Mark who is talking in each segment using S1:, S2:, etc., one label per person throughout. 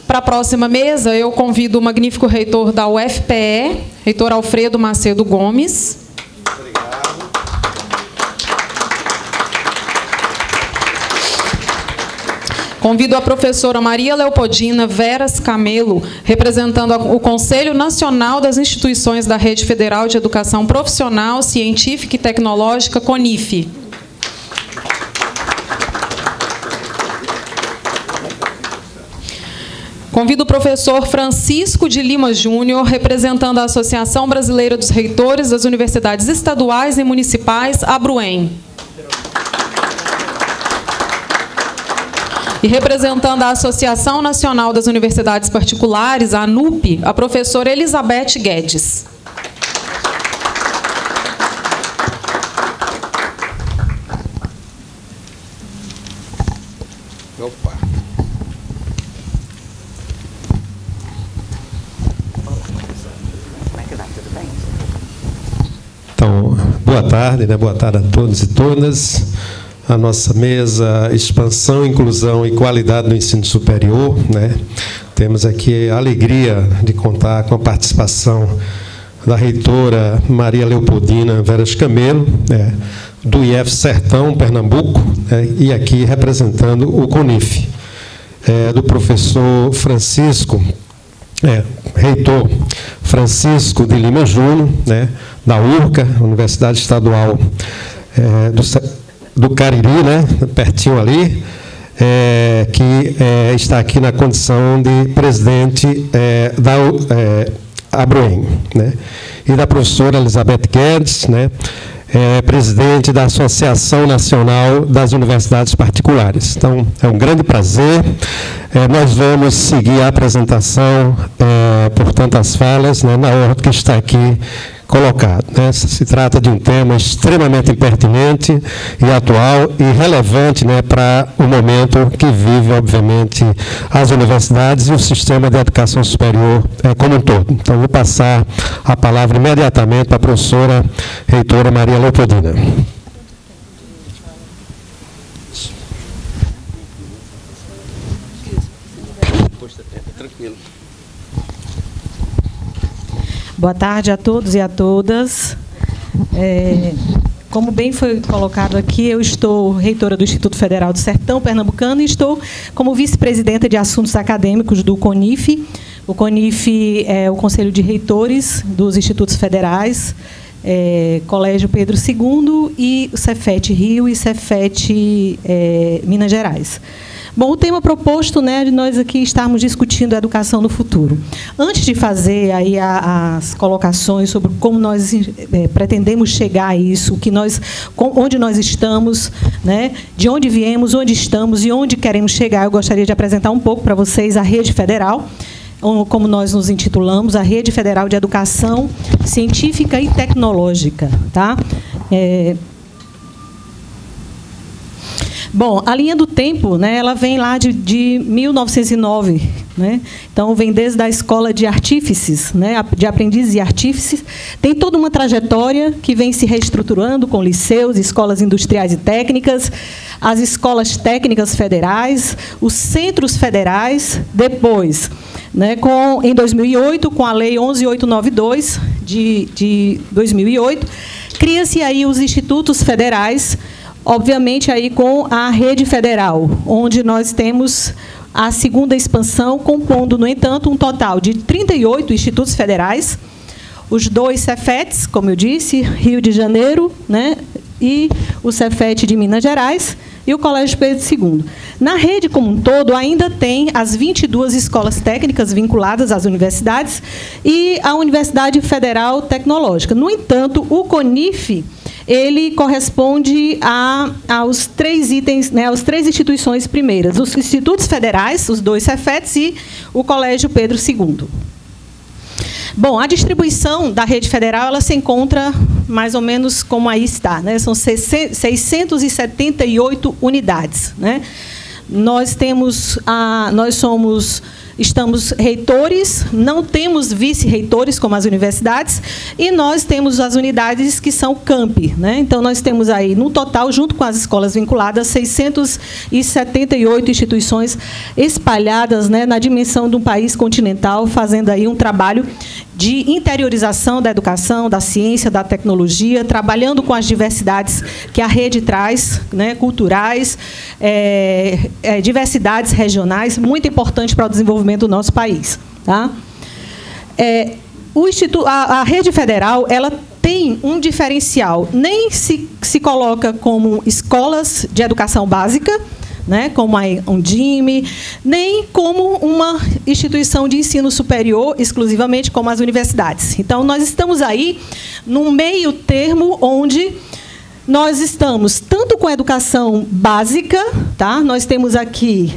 S1: Para a próxima mesa, eu convido o magnífico reitor da UFPE, reitor Alfredo Macedo Gomes.
S2: Obrigado.
S1: Convido a professora Maria Leopoldina Veras Camelo, representando o Conselho Nacional das Instituições da Rede Federal de Educação Profissional, Científica e Tecnológica, CONIF. Convido o professor Francisco de Lima Júnior, representando a Associação Brasileira dos Reitores das Universidades Estaduais e Municipais, ABRUEM. E representando a Associação Nacional das Universidades Particulares, a ANUP, a professora Elizabeth Guedes.
S2: Opa.
S3: Então, boa tarde, né? Boa tarde a todos e todas. A nossa mesa Expansão, Inclusão e Qualidade no Ensino Superior, né? Temos aqui a alegria de contar com a participação da reitora Maria Leopoldina Veras Camelo, né? Do IF Sertão, Pernambuco, né? E aqui representando o CONIF, do professor Francisco, reitor Francisco de Lima Júnior, né? Da URCA, Universidade Estadual do Cariri, né? Pertinho ali, que está aqui na condição de presidente da ABRUEM, né? E da professora Elizabeth Guedes, né? Presidente da Associação Nacional das Universidades Particulares. Então, é um grande prazer. Nós vamos seguir a apresentação por tantas falas, né, na ordem que está aqui colocado, né? Se trata de um tema extremamente pertinente e atual e relevante, né, para o momento que vive, obviamente, as universidades e o sistema de educação superior como um todo. Então, vou passar a palavra imediatamente para a professora reitora Maria Leopoldina.
S2: Tranquilo.
S4: Boa tarde a todos e a todas. Como bem foi colocado aqui, eu estou reitora do Instituto Federal do Sertão Pernambucano e estou como vice-presidenta de assuntos acadêmicos do CONIF. O CONIF é o Conselho de Reitores dos Institutos Federais, Colégio Pedro II e o Cefet Rio e Cefet Minas Gerais. Bom, o tema proposto, né, de nós aqui estarmos discutindo a educação no futuro. Antes de fazer aí as colocações sobre como nós pretendemos chegar a isso, onde nós estamos, né, de onde viemos, onde estamos e onde queremos chegar, eu gostaria de apresentar um pouco para vocês a Rede Federal, como nós nos intitulamos, a Rede Federal de Educação Científica e Tecnológica, tá? Bom, a linha do tempo, né, ela vem lá de 1909, né? Então, vem desde a escola de artífices, né, de aprendizes e artífices. Tem toda uma trajetória que vem se reestruturando com liceus, escolas industriais e técnicas, as escolas técnicas federais, os centros federais, depois, né, em 2008, com a Lei 11.892, de 2008, cria-se aí os institutos federais, obviamente, aí com a Rede Federal, onde nós temos a segunda expansão, compondo, no entanto, um total de 38 institutos federais, os 2 Cefets, como eu disse, Rio de Janeiro, né, e o Cefet de Minas Gerais, e o Colégio Pedro II. Na rede como um todo, ainda tem as 22 escolas técnicas vinculadas às universidades e a Universidade Federal Tecnológica. No entanto, o CONIF, ele corresponde aos 3 itens, né, às 3 instituições primeiras, os institutos federais, os 2 Cefets e o Colégio Pedro II. Bom, a distribuição da rede federal, ela se encontra mais ou menos como aí está, né? São 678 unidades, né? Nós somos estamos reitores, não temos vice-reitores como as universidades, e nós temos as unidades que são campi, né? Então, nós temos aí, no total, junto com as escolas vinculadas, 678 instituições espalhadas, né, na dimensão de um país continental, fazendo aí um trabalho de interiorização da educação, da ciência, da tecnologia, trabalhando com as diversidades que a rede traz, né, culturais, diversidades regionais, muito importante para o desenvolvimento do nosso país. Tá? A rede federal, ela tem um diferencial, nem se coloca como escolas de educação básica, né, como a Undime, nem como uma instituição de ensino superior, exclusivamente como as universidades. Então, nós estamos aí num meio termo onde nós estamos tanto com a educação básica, tá? Nós temos aqui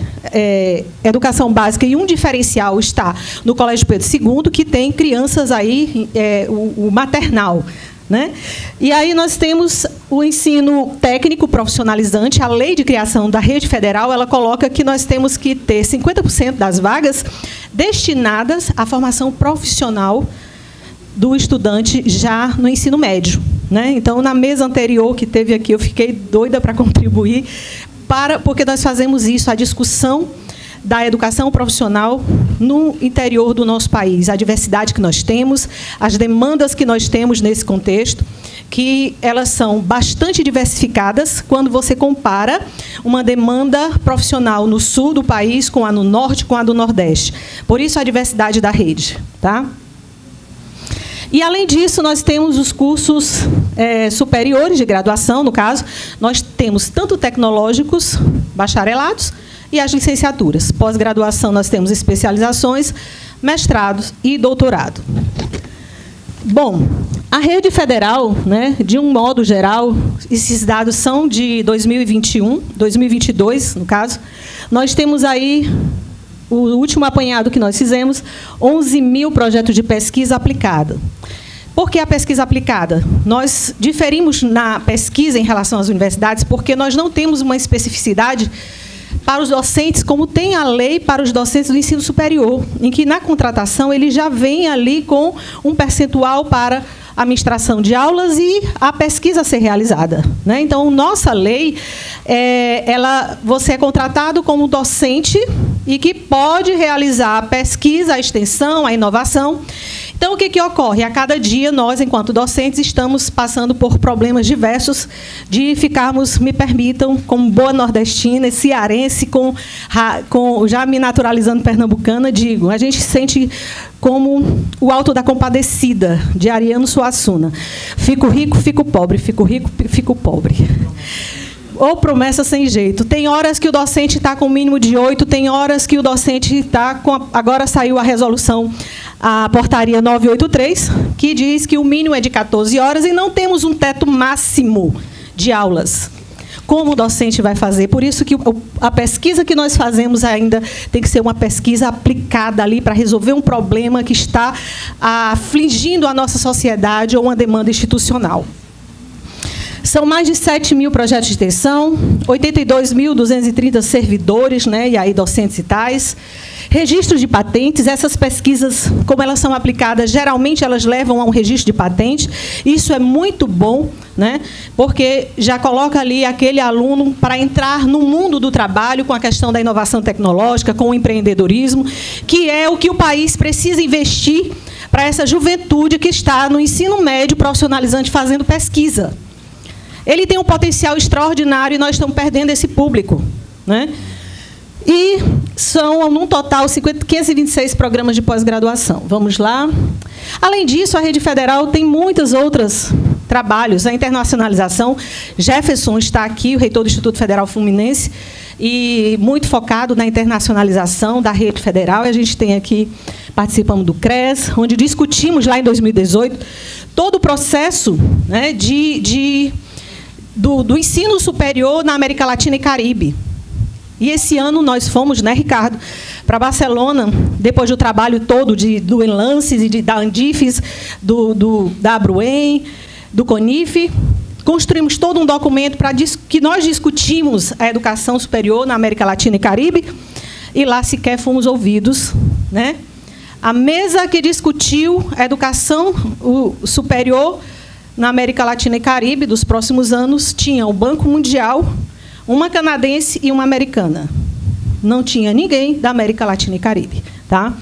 S4: educação básica, e um diferencial está no Colégio Pedro II, que tem crianças aí, o maternal. Né? E aí nós temos o ensino técnico profissionalizante. A lei de criação da rede federal, ela coloca que nós temos que ter 50% das vagas destinadas à formação profissional do estudante já no ensino médio. Né? Então, na mesa anterior que teve aqui, eu fiquei doida para contribuir, porque nós fazemos isso, a discussão da educação profissional no interior do nosso país, a diversidade que nós temos, as demandas que nós temos nesse contexto, que elas são bastante diversificadas quando você compara uma demanda profissional no sul do país com a no norte, com a do nordeste. Por isso, a diversidade da rede. Tá? E, além disso, nós temos os cursos superiores de graduação, no caso, nós temos tanto tecnológicos, bacharelados, e as licenciaturas. Pós-graduação, nós temos especializações, mestrados e doutorado. Bom, a rede federal, né, de um modo geral, esses dados são de 2021, 2022, no caso, nós temos aí, o último apanhado que nós fizemos, 11 mil projetos de pesquisa aplicada. Por que a pesquisa aplicada? Nós diferimos na pesquisa em relação às universidades porque nós não temos uma especificidade para os docentes, como tem a lei para os docentes do ensino superior, em que, na contratação, ele já vem ali com um percentual para a administração de aulas e a pesquisa a ser realizada. Né? Então, nossa lei, você é contratado como docente e que pode realizar a pesquisa, a extensão, a inovação. Então, o que ocorre? A cada dia, nós, enquanto docentes, estamos passando por problemas diversos de ficarmos, me permitam, como boa nordestina e cearense, já me naturalizando pernambucana, digo, a gente se sente como o Alto da Compadecida, de Ariano Suassuna. Fico rico, fico pobre, fico rico, fico pobre. Ou promessa sem jeito. Tem horas que o docente está com o mínimo de 8, tem horas que o docente está com... Agora saiu a resolução, a portaria 983, que diz que o mínimo é de 14 horas e não temos um teto máximo de aulas. Como o docente vai fazer? Por isso que a pesquisa que nós fazemos ainda tem que ser uma pesquisa aplicada ali para resolver um problema que está afligindo a nossa sociedade ou uma demanda institucional. São mais de 7 mil projetos de extensão, 82.230 servidores, né, e aí docentes e tais. Registros de patentes, essas pesquisas, como elas são aplicadas, geralmente elas levam a um registro de patente. Isso é muito bom, né, porque já coloca ali aquele aluno para entrar no mundo do trabalho com a questão da inovação tecnológica, com o empreendedorismo, que é o que o país precisa investir para essa juventude que está no ensino médio profissionalizante fazendo pesquisa. Ele tem um potencial extraordinário e nós estamos perdendo esse público. Né? E são, num total, 526 programas de pós-graduação. Vamos lá. Além disso, a rede federal tem muitos outros trabalhos. A internacionalização. Jefferson está aqui, o reitor do Instituto Federal Fluminense, e muito focado na internacionalização da rede federal. E a gente tem aqui, participamos do CRES, onde discutimos, lá em 2018, todo o processo, né, do ensino superior na América Latina e Caribe. E esse ano nós fomos, né, Ricardo, para Barcelona, depois do trabalho todo do Enlances, da Andifes, da Abruen, do CONIF, construímos todo um documento que nós discutimos a educação superior na América Latina e Caribe, e lá sequer fomos ouvidos, né? A mesa que discutiu a educação superior na América Latina e Caribe dos próximos anos tinha o Banco Mundial, uma canadense e uma americana. Não tinha ninguém da América Latina e Caribe, tá?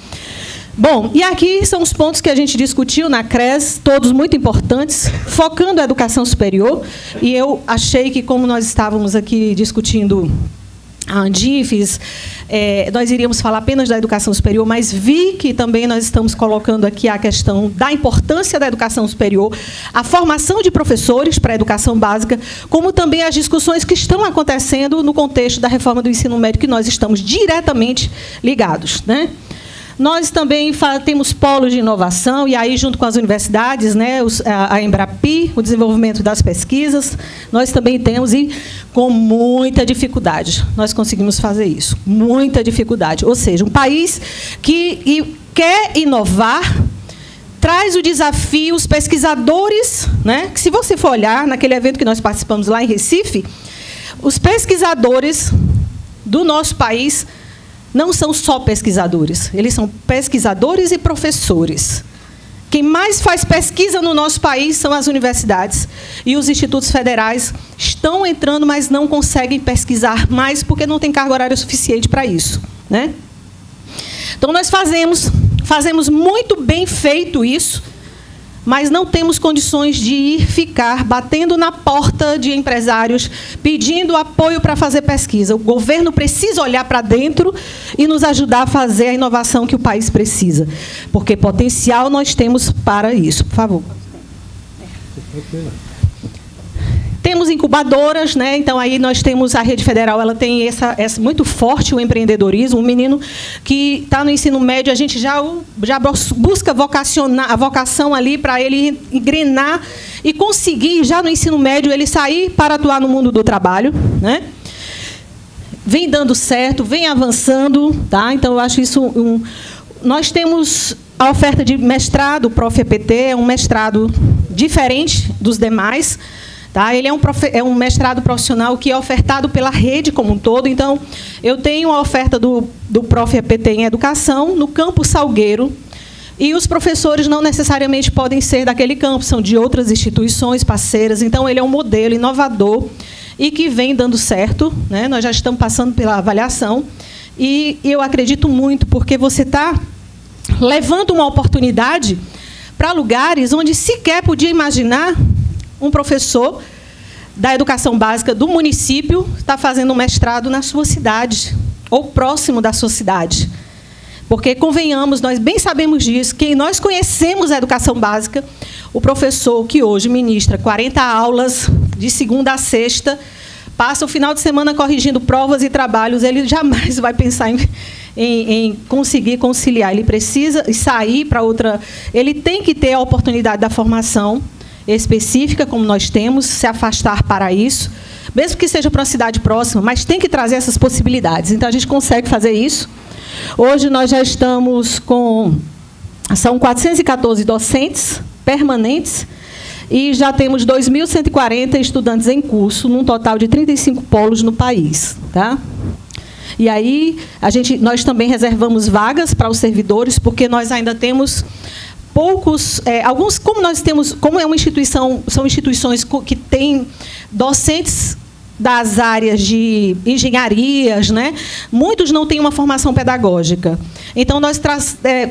S4: Bom, e aqui são os pontos que a gente discutiu na CRES, todos muito importantes, focando a educação superior. E eu achei que, como nós estávamos aqui discutindo a Andifes, nós iríamos falar apenas da educação superior, mas vi que também nós estamos colocando aqui a questão da importância da educação superior, a formação de professores para a educação básica, como também as discussões que estão acontecendo no contexto da reforma do ensino médio, que nós estamos diretamente ligados, né? Nós também temos polos de inovação, e aí, junto com as universidades, né, a Embrapi, o desenvolvimento das pesquisas, nós também temos, e com muita dificuldade, nós conseguimos fazer isso. Muita dificuldade. Ou seja, um país que quer inovar, traz o desafio, os pesquisadores, né, que, se você for olhar naquele evento que nós participamos lá em Recife, os pesquisadores do nosso país não são só pesquisadores, eles são pesquisadores e professores. Quem mais faz pesquisa no nosso país são as universidades, e os institutos federais estão entrando, mas não conseguem pesquisar mais, porque não tem carga horária suficiente para isso, né? Então, nós fazemos muito bem feito isso, mas não temos condições de ficar batendo na porta de empresários, pedindo apoio para fazer pesquisa. O governo precisa olhar para dentro e nos ajudar a fazer a inovação que o país precisa, porque potencial nós temos para isso. Por favor. Temos incubadoras, né? Então, aí nós temos a Rede Federal, ela tem essa muito forte o empreendedorismo. Um menino que está no ensino médio, a gente já busca a vocação ali para ele engrenar e conseguir, já no ensino médio, ele sair para atuar no mundo do trabalho, né? Vem dando certo, vem avançando, tá? Então, eu acho isso Nós temos a oferta de mestrado, o Prof. EPT, é um mestrado diferente dos demais. Tá? Ele é um mestrado profissional que é ofertado pela rede como um todo. Então, eu tenho a oferta do Prof. EPT em Educação no campus Salgueiro, e os professores não necessariamente podem ser daquele campus, são de outras instituições parceiras. Então, ele é um modelo inovador e que vem dando certo, né? Nós já estamos passando pela avaliação, e eu acredito muito, porque você está levando uma oportunidade para lugares onde sequer podia imaginar um professor da educação básica do município está fazendo um mestrado na sua cidade, ou próximo da sua cidade. Porque, convenhamos, nós bem sabemos disso, que nós conhecemos a educação básica, o professor que hoje ministra 40 aulas, de segunda a sexta, passa o final de semana corrigindo provas e trabalhos, ele jamais vai pensar em conseguir conciliar. Ele precisa sair para outra... Ele tem que ter a oportunidade da formação específica, como nós temos, se afastar para isso, mesmo que seja para uma cidade próxima, mas tem que trazer essas possibilidades. Então, a gente consegue fazer isso. Hoje, nós já estamos com... São 414 docentes permanentes, e já temos 2.140 estudantes em curso, num total de 35 polos no país. Tá? E aí, nós também reservamos vagas para os servidores, porque nós ainda temos... poucos, alguns, como é uma instituição, são instituições que têm docentes das áreas de engenharias, né? Muitos não têm uma formação pedagógica. Então,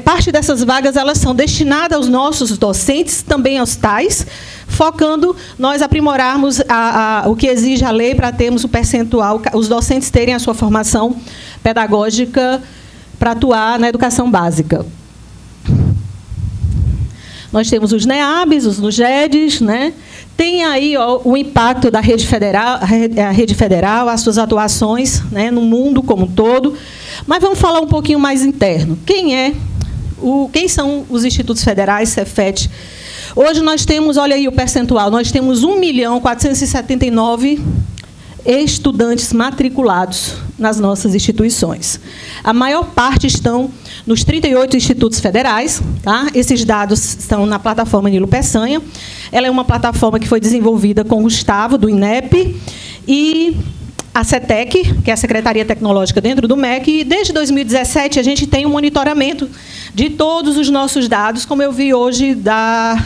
S4: parte dessas vagas elas são destinadas aos nossos docentes, também aos tais, focando nós aprimorarmos o que exige a lei para termos o percentual, os docentes terem a sua formação pedagógica para atuar na educação básica. Nós temos os NEABs, os NUGEDs, né? Tem aí o impacto da Rede Federal, as suas atuações, né, no mundo como um todo. Mas vamos falar um pouquinho mais interno. Quem são os institutos federais, Cefet? Hoje nós temos, olha aí o percentual, nós temos 1.479.000 estudantes matriculados nas nossas instituições. A maior parte estão nos 38 institutos federais. Tá? Esses dados estão na plataforma Nilo Peçanha. Ela é uma plataforma que foi desenvolvida com o Gustavo, do INEP, e a CETEC, que é a Secretaria Tecnológica dentro do MEC, e desde 2017 a gente tem um monitoramento de todos os nossos dados, como eu vi hoje da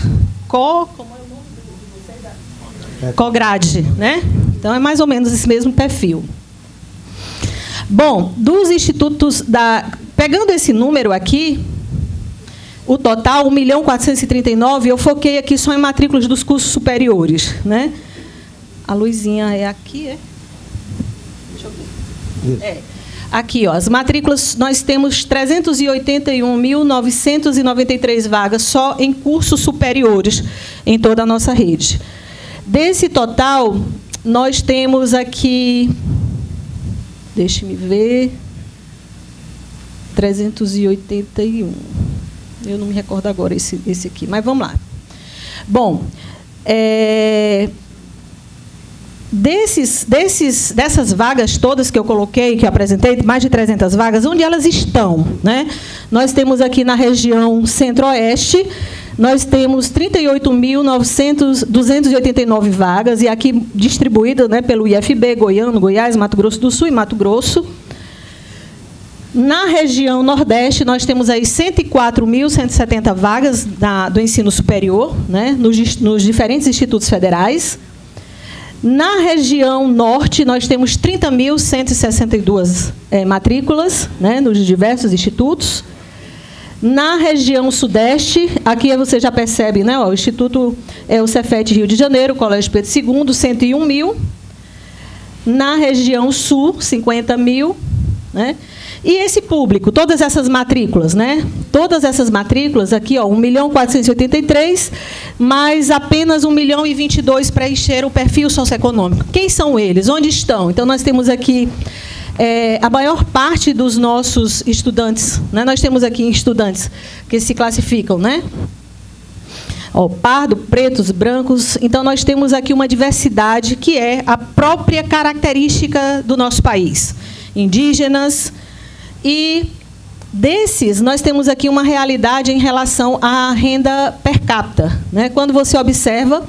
S4: COGRADE, né? Então, é mais ou menos esse mesmo perfil. Bom, dos institutos pegando esse número aqui, o total, 1.439.000, eu foquei aqui só em matrículas dos cursos superiores, né? A luzinha é aqui, é? Deixa eu ver. É. Aqui, ó, as matrículas, nós temos 381.993 vagas só em cursos superiores em toda a nossa rede. Desse total, nós temos aqui, deixe-me ver, 381. Eu não me recordo agora esse aqui, mas vamos lá. Bom, dessas vagas todas que eu coloquei, que eu apresentei, mais de 300 vagas, onde elas estão, né? Nós temos aqui na região centro-oeste, nós temos 38.289 vagas, e aqui distribuídas, né, pelo IFB, Goiânia, Goiás, Mato Grosso do Sul e Mato Grosso. Na região Nordeste, nós temos aí 104.170 vagas do ensino superior, né, nos diferentes institutos federais. Na região Norte, nós temos 30.162 matrículas, né, nos diversos institutos. Na região Sudeste, aqui você já percebe, né, o Instituto o Cefet Rio de Janeiro, Colégio Pedro II, 101.000. Na região Sul, 50.000, né? E esse público, todas essas matrículas, né? Todas essas matrículas, aqui, ó, 1.483.000, mais apenas 1.022.000 para encher o perfil socioeconômico. Quem são eles? Onde estão? Então, nós temos aqui a maior parte dos nossos estudantes, né? Nós temos aqui estudantes que se classificam, né? Ó, pardo, pretos, brancos. Então, nós temos aqui uma diversidade que é a própria característica do nosso país. Indígenas. E desses, nós temos aqui uma realidade em relação à renda per capita, né? Quando você observa,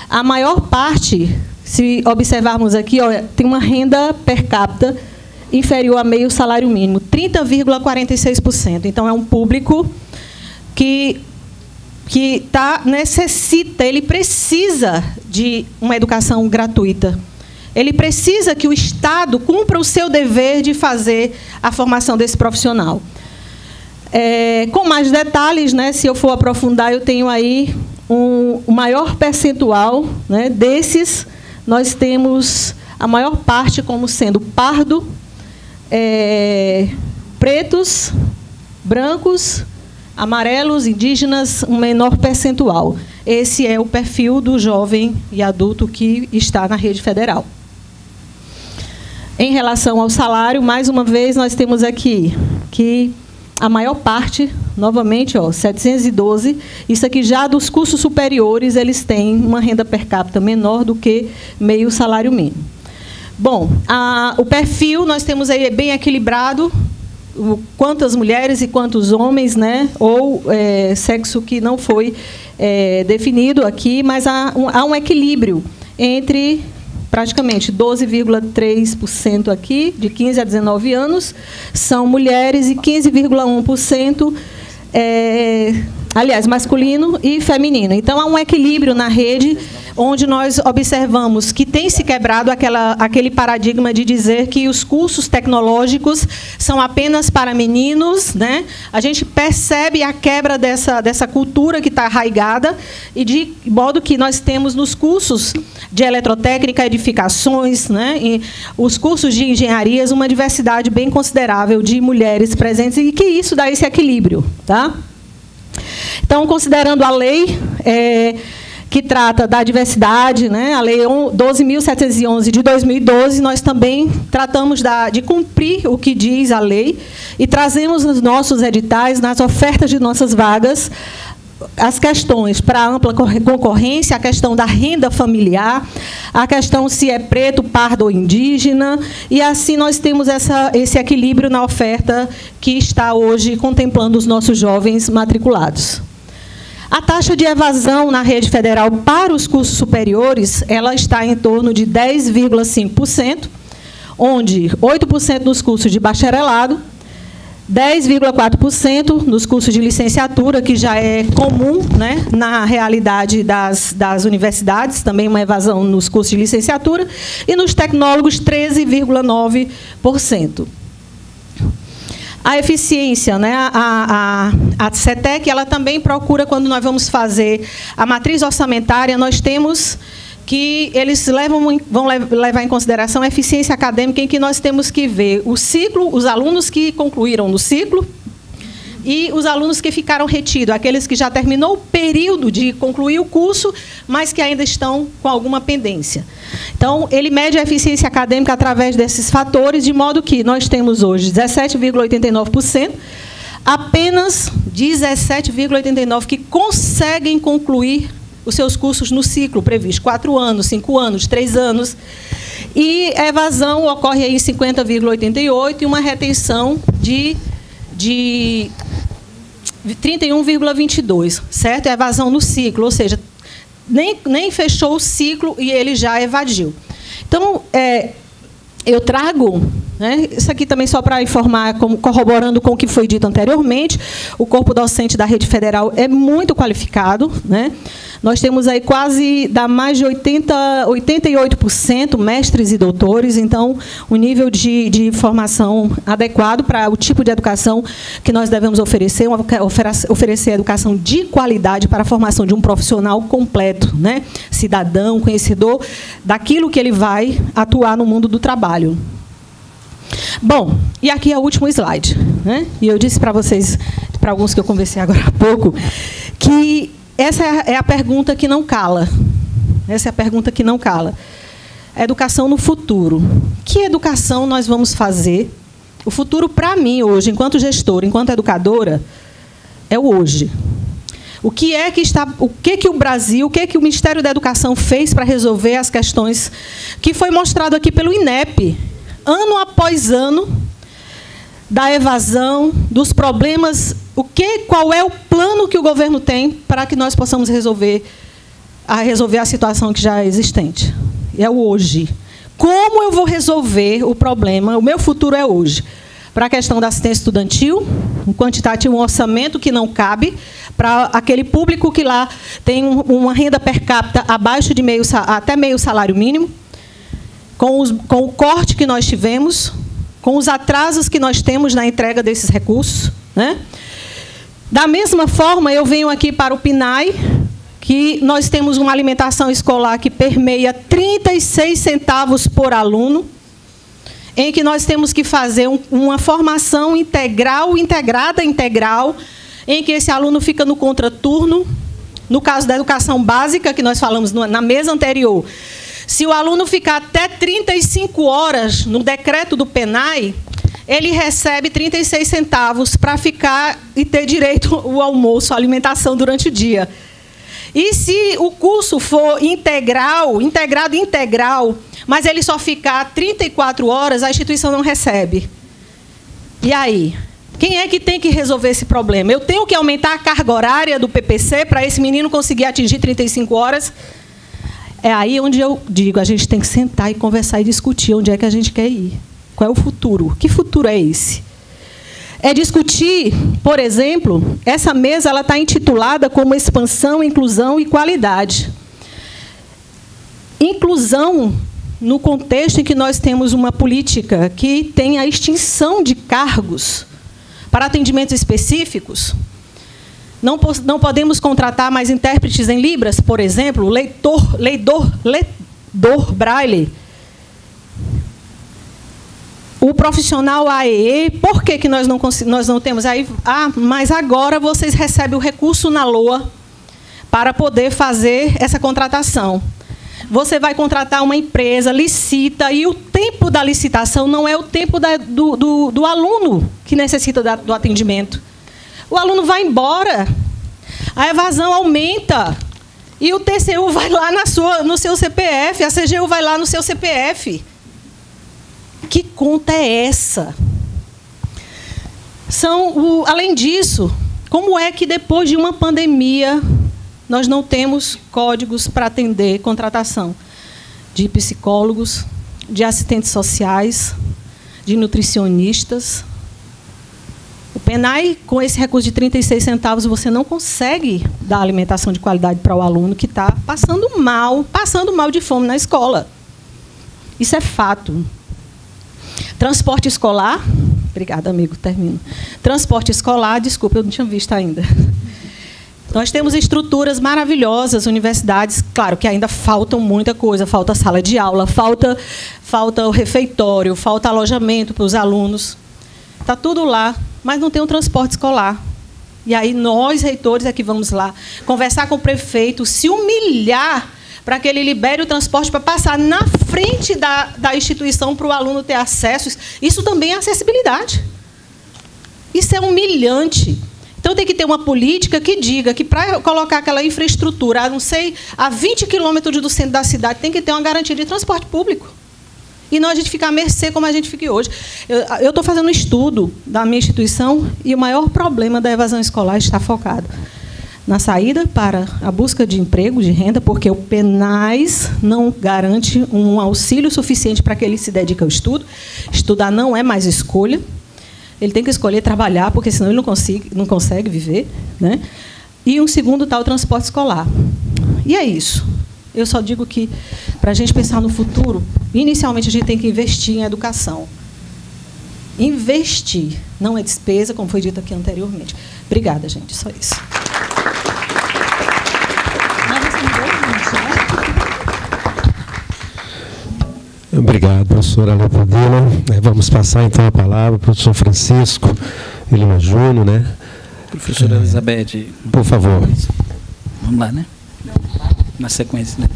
S4: a maior parte, se observarmos aqui, ó, tem uma renda per capita inferior a meio salário mínimo, 30,46%. Então, é um público que necessita, ele precisa de uma educação gratuita. Ele precisa que o Estado cumpra o seu dever de fazer a formação desse profissional. Com mais detalhes, né, se eu for aprofundar, eu tenho aí um maior percentual, né, desses, nós temos a maior parte como sendo pardo, pretos, brancos, amarelos, indígenas, um menor percentual. Esse é o perfil do jovem e adulto que está na rede federal. Em relação ao salário, mais uma vez, nós temos aqui que a maior parte, novamente, ó, 712, isso aqui já dos cursos superiores, eles têm uma renda per capita menor do que meio salário mínimo. Bom, o perfil nós temos aí bem equilibrado, quantas mulheres e quantos homens, né, ou sexo que não foi definido aqui, mas há um equilíbrio entre praticamente 12,3% aqui, de 15 a 19 anos, são mulheres, e 15,1%, aliás, masculino e feminino. Então, há um equilíbrio na rede, onde nós observamos que tem se quebrado aquele paradigma de dizer que os cursos tecnológicos são apenas para meninos, né? A gente percebe a quebra dessa cultura que está arraigada, e de modo que nós temos nos cursos de eletrotécnica, edificações, né, e os cursos de engenharias, uma diversidade bem considerável de mulheres presentes, e que isso dá esse equilíbrio, tá? Então, considerando a lei que trata da diversidade, né, a Lei 12.711 de 2012, nós também tratamos de cumprir o que diz a lei, e trazemos nos nossos editais, nas ofertas de nossas vagas, as questões para ampla concorrência, a questão da renda familiar, a questão se é preto, pardo ou indígena, e assim nós temos esse equilíbrio na oferta que está hoje contemplando os nossos jovens matriculados. A taxa de evasão na rede federal para os cursos superiores, ela está em torno de 10,5%, onde 8% nos cursos de bacharelado, 10,4% nos cursos de licenciatura, que já é comum, né, na realidade das universidades, também uma evasão nos cursos de licenciatura, e nos tecnólogos, 13,9%. A eficiência, né, a CETEC, ela também procura, quando nós vamos fazer a matriz orçamentária, nós temos que eles vão levar em consideração a eficiência acadêmica, em que nós temos que ver o ciclo, os alunos que concluíram no ciclo e os alunos que ficaram retidos, aqueles que já terminou o período de concluir o curso, mas que ainda estão com alguma pendência. Então, ele mede a eficiência acadêmica através desses fatores, de modo que nós temos hoje 17,89%, apenas 17,89% que conseguem concluir os seus cursos no ciclo previsto, 4 anos, 5 anos, 3 anos. E a evasão ocorre aí em 50,88% e uma retenção de 31,22%, certo? A evasão no ciclo, ou seja, nem fechou o ciclo e ele já evadiu. Então, eu trago, né, isso aqui também só para informar, corroborando com o que foi dito anteriormente, o corpo docente da rede federal é muito qualificado, né? Nós temos aí quase, dá mais de 88% mestres e doutores, então, um nível de formação adequado para o tipo de educação que nós devemos oferecer, oferecer educação de qualidade para a formação de um profissional completo, né? Cidadão, conhecedor daquilo que ele vai atuar no mundo do trabalho. Bom, e aqui é o último slide, né? E eu disse para vocês, para alguns que eu conversei agora há pouco, que essa é a pergunta que não cala. Essa é a pergunta que não cala. A educação no futuro. Que educação nós vamos fazer? O futuro, para mim, hoje, enquanto gestora, enquanto educadora, é o hoje. O que o Brasil, o que o Ministério da Educação fez para resolver as questões que foi mostrado aqui pelo INEP, ano após ano, da evasão, dos problemas, qual é o plano que o governo tem para que nós possamos resolver a situação que já é existente. É o hoje. Como eu vou resolver o problema? O meu futuro é hoje. Para a questão da assistência estudantil, um quantitativo, um orçamento que não cabe para aquele público que lá tem uma renda per capita abaixo de até meio salário mínimo, com o corte que nós tivemos, com os atrasos que nós temos na entrega desses recursos, né? Da mesma forma, eu venho aqui para o PNAE, que nós temos uma alimentação escolar que permeia 36 centavos por aluno, em que nós temos que fazer uma formação integral, em que esse aluno fica no contraturno. No caso da educação básica, que nós falamos na mesa anterior, se o aluno ficar até 35 horas no decreto do PNAE, ele recebe 36 centavos para ficar e ter direito ao almoço, à alimentação durante o dia. E se o curso for integral, mas ele só ficar 34 horas, a instituição não recebe. E aí? Quem é que tem que resolver esse problema? Eu tenho que aumentar a carga horária do PPC para esse menino conseguir atingir 35 horas? É aí onde eu digo, a gente tem que sentar e conversar e discutir onde é que a gente quer ir. Qual é o futuro? Que futuro é esse? É discutir, por exemplo, essa mesa está intitulada como Expansão, Inclusão e Qualidade. Inclusão no contexto em que nós temos uma política que tem a extinção de cargos para atendimentos específicos. Não podemos contratar mais intérpretes em Libras, por exemplo, leidor Braille. O profissional AEE, por que nós não temos? Aí, mas agora vocês recebem o recurso na LOA para poder fazer essa contratação. Você vai contratar uma empresa, licita, e o tempo da licitação não é o tempo do aluno que necessita do atendimento. O aluno vai embora, a evasão aumenta, e o TCU vai lá no seu CPF, a CGU vai lá no seu CPF. Que conta é essa? Além disso, como é que depois de uma pandemia nós não temos códigos para atender contratação de psicólogos, de assistentes sociais, de nutricionistas. O PENAI, com esse recurso de 36 centavos, você não consegue dar alimentação de qualidade para o aluno que está passando mal de fome na escola. Isso é fato. Transporte escolar. Obrigada, amigo, termino. Transporte escolar, desculpa, eu não tinha visto ainda. Nós temos estruturas maravilhosas, universidades, claro que ainda falta muita coisa, falta sala de aula, falta o refeitório, falta alojamento para os alunos. Está tudo lá, mas não tem um transporte escolar. E aí nós, reitores, é que vamos lá conversar com o prefeito, se humilhar para que ele libere o transporte para passar na frente da instituição para o aluno ter acesso. Isso também é acessibilidade. Isso é humilhante. Então, tem que ter uma política que diga que, para colocar aquela infraestrutura, não sei, a 20 quilômetros do centro da cidade, tem que ter uma garantia de transporte público. E não a gente ficar à mercê como a gente fica hoje. Eu estou fazendo um estudo da minha instituição e o maior problema da evasão escolar está focado na saída para a busca de emprego, de renda, porque o PENAS não garante um auxílio suficiente para que ele se dedique ao estudo. Estudar não é mais escolha. Ele tem que escolher trabalhar, porque senão ele não consegue viver, né? E um segundo está o transporte escolar. E é isso. Eu só digo que, para a gente pensar no futuro, inicialmente a gente tem que investir em educação. Investir, não é despesa, como foi dito aqui anteriormente. Obrigada, gente. Só isso.
S3: Obrigado, professora Leopoldina. Vamos passar, então, a palavra para o professor Francisco de Lima Júnior, né?
S5: Professora Elizabeth.
S3: Por favor.
S5: Vamos lá, né? Na sequência, né?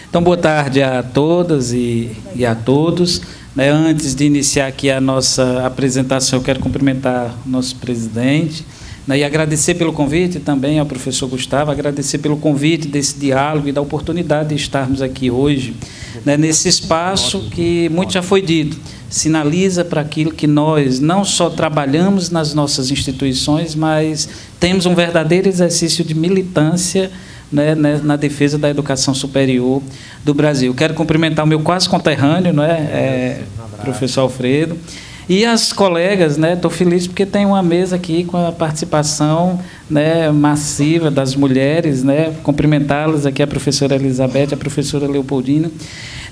S5: Então, boa tarde a todas e a todos. Antes de iniciar aqui a nossa apresentação, eu quero cumprimentar o nosso presidente, e agradecer pelo convite também ao professor Gustavo, agradecer pelo convite desse diálogo e da oportunidade de estarmos aqui hoje, nesse espaço que muito já foi dito, sinaliza para aquilo que nós não só trabalhamos nas nossas instituições, mas temos um verdadeiro exercício de militância, na defesa da educação superior do Brasil. Quero cumprimentar o meu quase conterrâneo, professor Alfredo, e as colegas, estou feliz porque tem uma mesa aqui com a participação massiva das mulheres, cumprimentá-las aqui, a professora Elizabeth, a professora Leopoldina.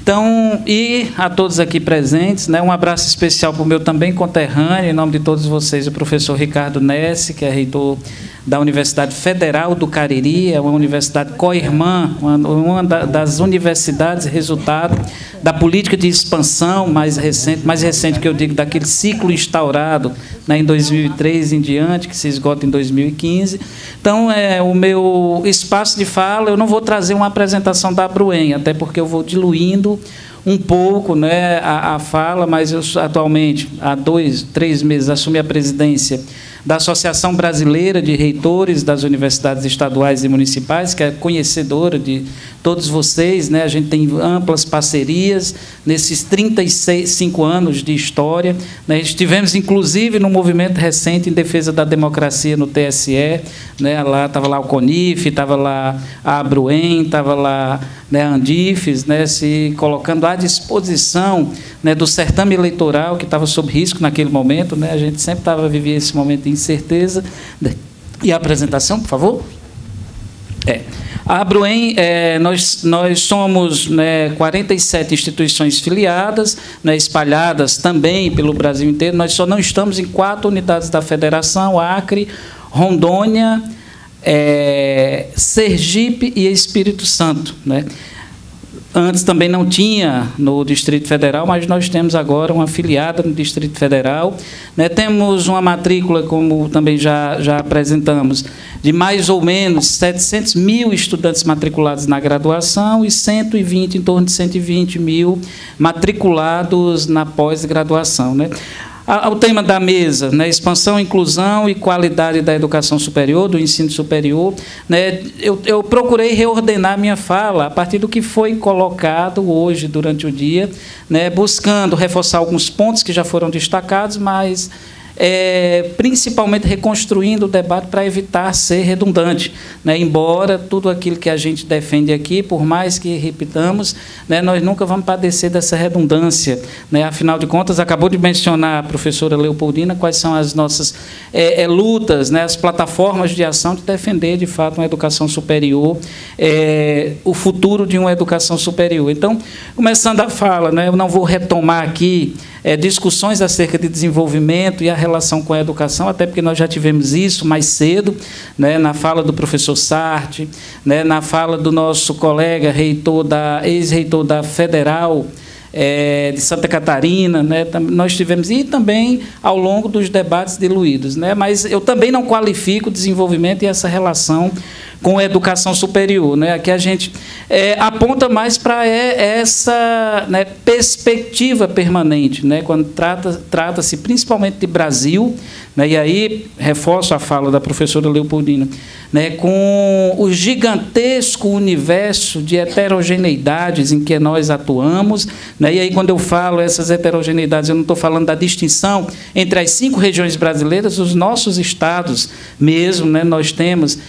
S5: Então, e a todos aqui presentes, um abraço especial para o meu também conterrâneo, em nome de todos vocês, o professor Ricardo Nesse, que é reitor da Universidade Federal do Cariri, é uma universidade co-irmã, uma das universidades resultado da política de expansão mais recente que eu digo, daquele ciclo instaurado em 2003 em diante, que se esgota em 2015. Então, o meu espaço de fala, eu não vou trazer uma apresentação da Abruen, até porque eu vou diluindo um pouco a fala, mas eu atualmente, há 2-3 meses, assumi a presidência da Associação Brasileira de Reitores das Universidades Estaduais e Municipais, que é conhecedora de todos vocês, a gente tem amplas parcerias nesses 35 anos de história. Estivemos, inclusive, num movimento recente em defesa da democracia no TSE, lá estava lá o CONIF, estava lá a Abruen, estava lá a Andifes, se colocando à disposição do certame eleitoral, que estava sob risco naquele momento, a gente sempre vivia esse momento de incerteza. E a apresentação, por favor? A Abruen, nós somos 47 instituições filiadas, espalhadas também pelo Brasil inteiro. Nós só não estamos em 4 unidades da Federação: Acre, Rondônia, Sergipe e Espírito Santo. Antes também não tinha no Distrito Federal, mas nós temos agora uma afiliada no Distrito Federal. Temos uma matrícula, como também já apresentamos, de mais ou menos 700 mil estudantes matriculados na graduação e em torno de 120 mil matriculados na pós-graduação. O tema da mesa, expansão, inclusão e qualidade da educação superior, do ensino superior. Eu procurei reordenar minha fala a partir do que foi colocado hoje durante o dia, buscando reforçar alguns pontos que já foram destacados, mas principalmente reconstruindo o debate para evitar ser redundante, né? Embora tudo aquilo que a gente defende aqui, por mais que repitamos, né, nós nunca vamos padecer dessa redundância, né? Afinal de contas, acabou de mencionar a professora Leopoldina quais são as nossas lutas, né, as plataformas de ação de defender, de fato, uma educação superior, o futuro de uma educação superior. Então, começando a fala, né, eu não vou retomar aqui discussões acerca de desenvolvimento e a relação com a educação, até porque nós já tivemos isso mais cedo, né, na fala do professor Sartre, né, na fala do nosso colega ex-reitor da Federal de Santa Catarina, né, nós tivemos, e também ao longo dos debates diluídos, né, mas eu também não qualifico o desenvolvimento e essa relação com a educação superior, né? Aqui a gente aponta mais para essa, né, perspectiva permanente, né? Quando trata-se principalmente de Brasil, né? E aí reforço a fala da professora Leopoldina, né? Com o gigantesco universo de heterogeneidades em que nós atuamos, né? E aí quando eu falo essas heterogeneidades, eu não estou falando da distinção entre as 5 regiões brasileiras, os nossos estados mesmo, né? Nós temos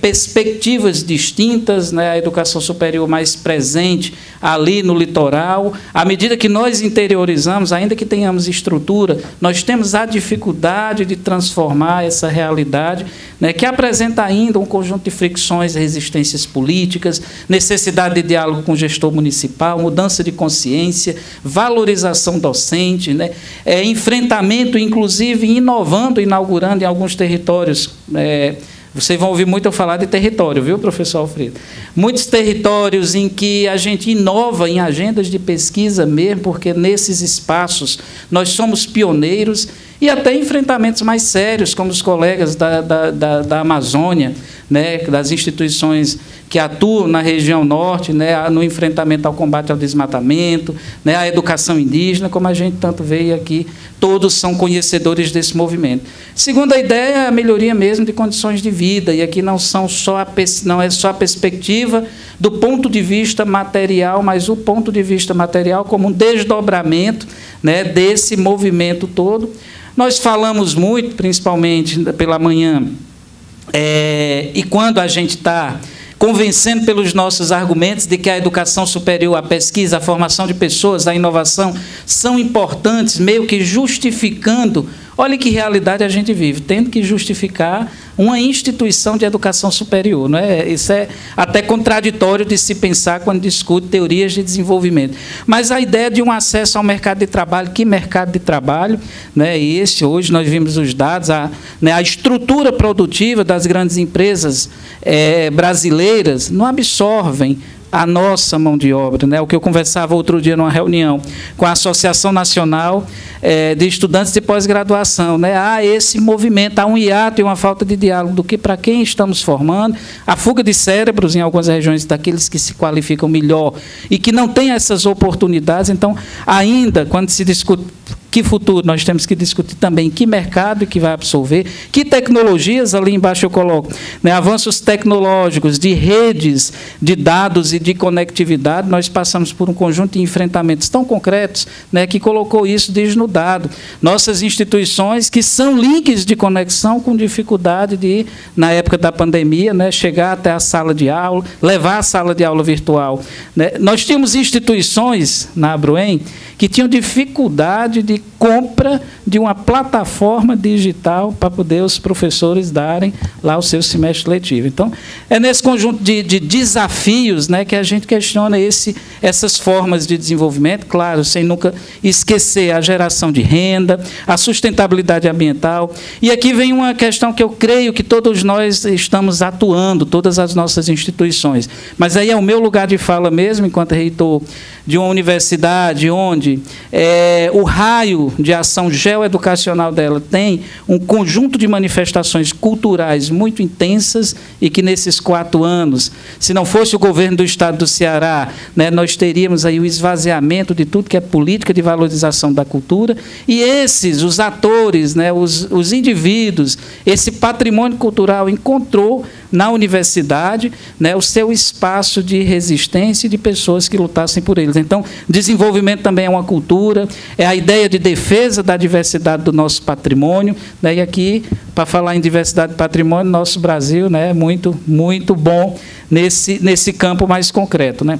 S5: perspectivas distintas, né? A educação superior mais presente ali no litoral. À medida que nós interiorizamos, ainda que tenhamos estrutura, nós temos a dificuldade de transformar essa realidade, né? Que apresenta ainda um conjunto de fricções, resistências políticas, necessidade de diálogo com o gestor municipal, mudança de consciência, valorização docente, né? Enfrentamento, inclusive, inovando, inaugurando em alguns territórios. Vocês vão ouvir muito eu falar de território, viu, professor Alfredo? Muitos territórios em que a gente inova em agendas de pesquisa mesmo, porque nesses espaços nós somos pioneiros, e até enfrentamentos mais sérios, como os colegas da Amazônia, né, das instituições que atuam na região norte, né, no enfrentamento ao combate ao desmatamento, né, à educação indígena, como a gente tanto vê aqui, todos são conhecedores desse movimento. Segunda ideia é a melhoria mesmo de condições de vida, e aqui não é só a perspectiva do ponto de vista material, mas o ponto de vista material como um desdobramento, né, desse movimento todo. Nós falamos muito, principalmente pela manhã, e quando a gente está convencendo pelos nossos argumentos de que a educação superior, a pesquisa, a formação de pessoas, a inovação são importantes, meio que justificando, olha que realidade a gente vive, tendo que justificar uma instituição de educação superior, não é? Isso é até contraditório de se pensar quando discute teorias de desenvolvimento. Mas a ideia de um acesso ao mercado de trabalho, que mercado de trabalho, né? Hoje nós vimos os dados, a estrutura produtiva das grandes empresas brasileiras não absorvem a nossa mão de obra, né? O que eu conversava outro dia numa reunião com a Associação Nacional de Estudantes de Pós-Graduação, né? Há esse movimento, há um hiato e uma falta de diálogo do que para quem estamos formando, a fuga de cérebros em algumas regiões daqueles que se qualificam melhor e que não têm essas oportunidades. Então, ainda, quando se discute que futuro, nós temos que discutir também que mercado que vai absorver, que tecnologias, ali embaixo eu coloco, né, avanços tecnológicos, de redes, de dados e de conectividade. Nós passamos por um conjunto de enfrentamentos tão concretos, né, que colocou isso desnudado. Nossas instituições, que são links de conexão, com dificuldade de, na época da pandemia, né, chegar até a sala de aula, levar a sala de aula virtual, né. Nós tínhamos instituições na Abroem que tinham dificuldade de compra de uma plataforma digital para poder os professores darem lá o seu semestre letivo. Então, é nesse conjunto de desafios, né, que a gente questiona essas formas de desenvolvimento, claro, sem nunca esquecer a geração de renda, a sustentabilidade ambiental. E aqui vem uma questão que eu creio que todos nós estamos atuando, todas as nossas instituições. Mas aí é o meu lugar de fala mesmo, enquanto reitor de uma universidade onde o raio de ação geoeducacional dela tem um conjunto de manifestações culturais muito intensas e que nesses 4 anos, se não fosse o governo do Estado do Ceará, né, nós teríamos aí o esvaziamento de tudo que é política de valorização da cultura, e os atores, né, os indivíduos, esse patrimônio cultural encontrou na universidade, né, o seu espaço de resistência e de pessoas que lutassem por eles. Então, desenvolvimento também é uma cultura, é a ideia de defesa da diversidade do nosso patrimônio, né, e aqui, para falar em diversidade de patrimônio, nosso Brasil, né, é muito, muito bom nesse campo mais concreto, né.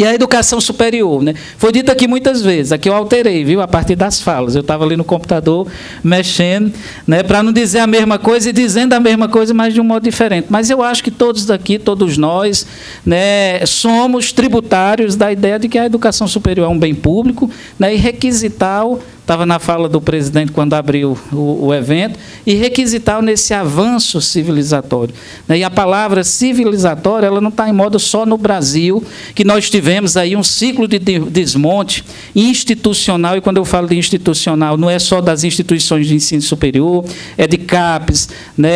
S5: E a educação superior, né? Foi dito aqui muitas vezes, aqui eu alterei, viu, a partir das falas. Eu estava ali no computador, mexendo, né, para não dizer a mesma coisa e dizendo a mesma coisa, mas de um modo diferente. Mas eu acho que todos daqui, todos nós, né, somos tributários da ideia de que a educação superior é um bem público, né, e requisital, estava na fala do presidente quando abriu o evento, e requisital nesse avanço civilizatório. E a palavra civilizatória, ela não está em moda só no Brasil, que nós tivemos aí um ciclo de desmonte institucional, e quando eu falo de institucional, não é só das instituições de ensino superior, é de CAPES, né,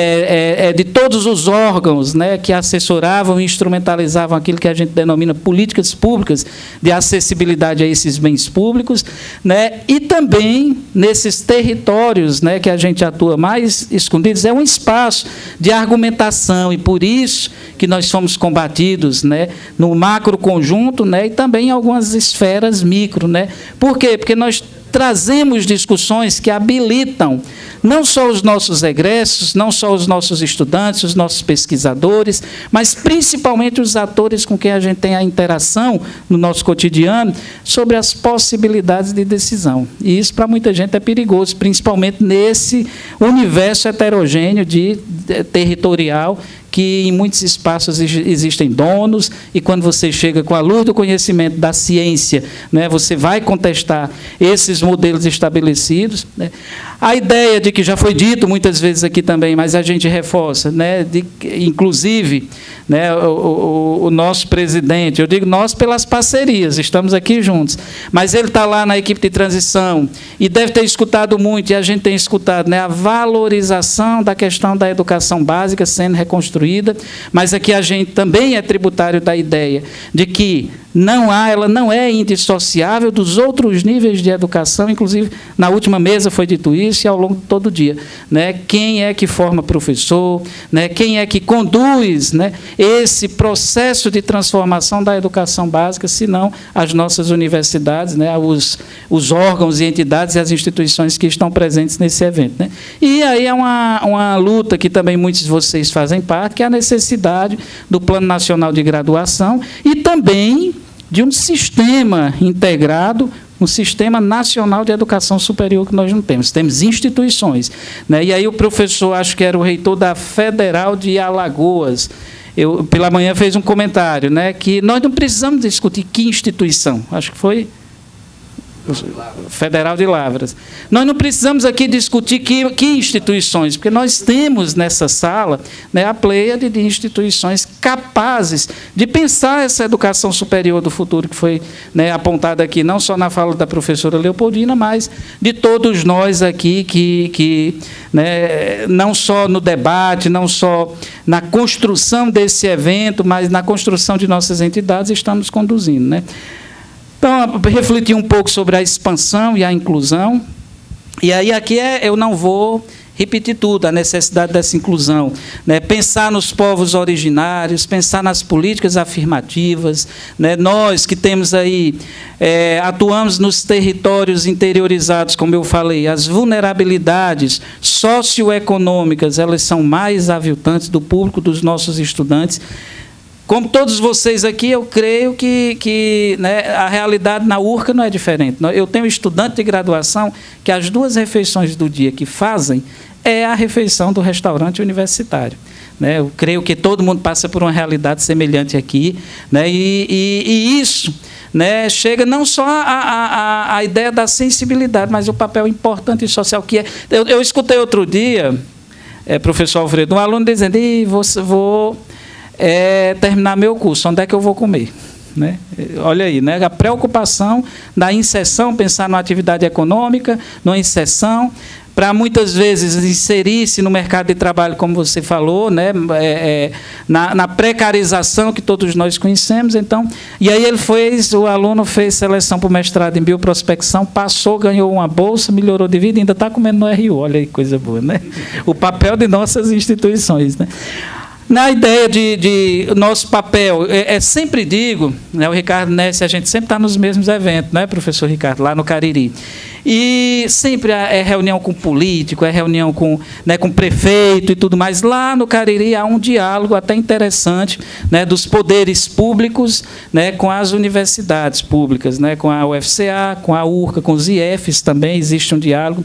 S5: é de todos os órgãos, né, que assessoravam e instrumentalizavam aquilo que a gente denomina políticas públicas de acessibilidade a esses bens públicos, né, e também nesses territórios, né, que a gente atua mais escondidos, é um espaço de argumentação, e por isso que nós somos combatidos, né, no macro conjunto, né, e também em algumas esferas micro, né. Por quê? Porque nós trazemos discussões que habilitam não só os nossos egressos, não só os nossos estudantes, os nossos pesquisadores, mas principalmente os atores com quem a gente tem a interação no nosso cotidiano sobre as possibilidades de decisão. E isso, para muita gente, é perigoso, principalmente nesse universo heterogêneo territorial, que em muitos espaços existem donos, e quando você chega com a luz do conhecimento da ciência, né, você vai contestar esses modelos estabelecidos, né. A ideia de que já foi dito muitas vezes aqui também, mas a gente reforça, né, inclusive, né, o nosso presidente, eu digo nós pelas parcerias, estamos aqui juntos, mas ele está lá na equipe de transição e deve ter escutado muito, e a gente tem escutado, né, a valorização da questão da educação básica sendo reconstruída, mas aqui a gente também é tributário da ideia de que ela não é indissociável dos outros níveis de educação, inclusive na última mesa foi dito isso, e ao longo de todo o dia, né? Quem é que forma professor, né? Quem é que conduz, né, esse processo de transformação da educação básica, se não as nossas universidades, né, os órgãos e entidades e as instituições que estão presentes nesse evento, né? E aí é uma luta que também muitos de vocês fazem parte, que é a necessidade do Plano Nacional de Graduação e também de um sistema integrado, um sistema nacional de educação superior que nós não temos. Temos instituições, né? E aí o professor, acho que era o reitor da Federal de Alagoas, pela manhã fez um comentário, né, que nós não precisamos discutir que instituição, acho que foi Federal de Lavras. Nós não precisamos aqui discutir que instituições, porque nós temos nessa sala, né, a pleiade de instituições capazes de pensar essa educação superior do futuro, que foi, né, apontada aqui, não só na fala da professora Leopoldina, mas de todos nós aqui, que né, não só no debate, não só na construção desse evento, mas na construção de nossas entidades, estamos conduzindo, né? Então, refletir um pouco sobre a expansão e a inclusão. E aí aqui eu não vou repetir tudo, a necessidade dessa inclusão, né? Pensar nos povos originários, pensar nas políticas afirmativas, né? Nós que temos aí, atuamos nos territórios interiorizados, como eu falei, as vulnerabilidades socioeconômicas, elas são mais aviltantes do público dos nossos estudantes. Como todos vocês aqui, eu creio que né, a realidade na URCA não é diferente. Eu tenho estudante de graduação que as 2 refeições do dia que fazem é a refeição do restaurante universitário, né? Eu creio que todo mundo passa por uma realidade semelhante aqui, né? E isso, né, chega não só a ideia da sensibilidade, mas o papel importante e social que é. Eu escutei outro dia, professor Alfredo, um aluno dizendo: vou terminar meu curso, onde é que eu vou comer? Né? Olha aí, né? A preocupação da inserção, pensar numa atividade econômica, numa inserção, para muitas vezes inserir-se no mercado de trabalho, como você falou, né? Na precarização que todos nós conhecemos. Então, e aí o aluno fez seleção para o mestrado em bioprospecção, passou, ganhou uma bolsa, melhorou de vida, ainda está comendo no RU. Olha aí, coisa boa, né? O papel de nossas instituições, né? Na ideia de nosso papel, sempre digo, né, o Ricardo Ness, a gente sempre está nos mesmos eventos, né, professor Ricardo, lá no Cariri. E sempre é reunião com político, é reunião com prefeito e tudo mais. Lá no Cariri há um diálogo até interessante, né, dos poderes públicos, né, com as universidades públicas, né, com a UFCA, com a URCA, com os IFs também existe um diálogo.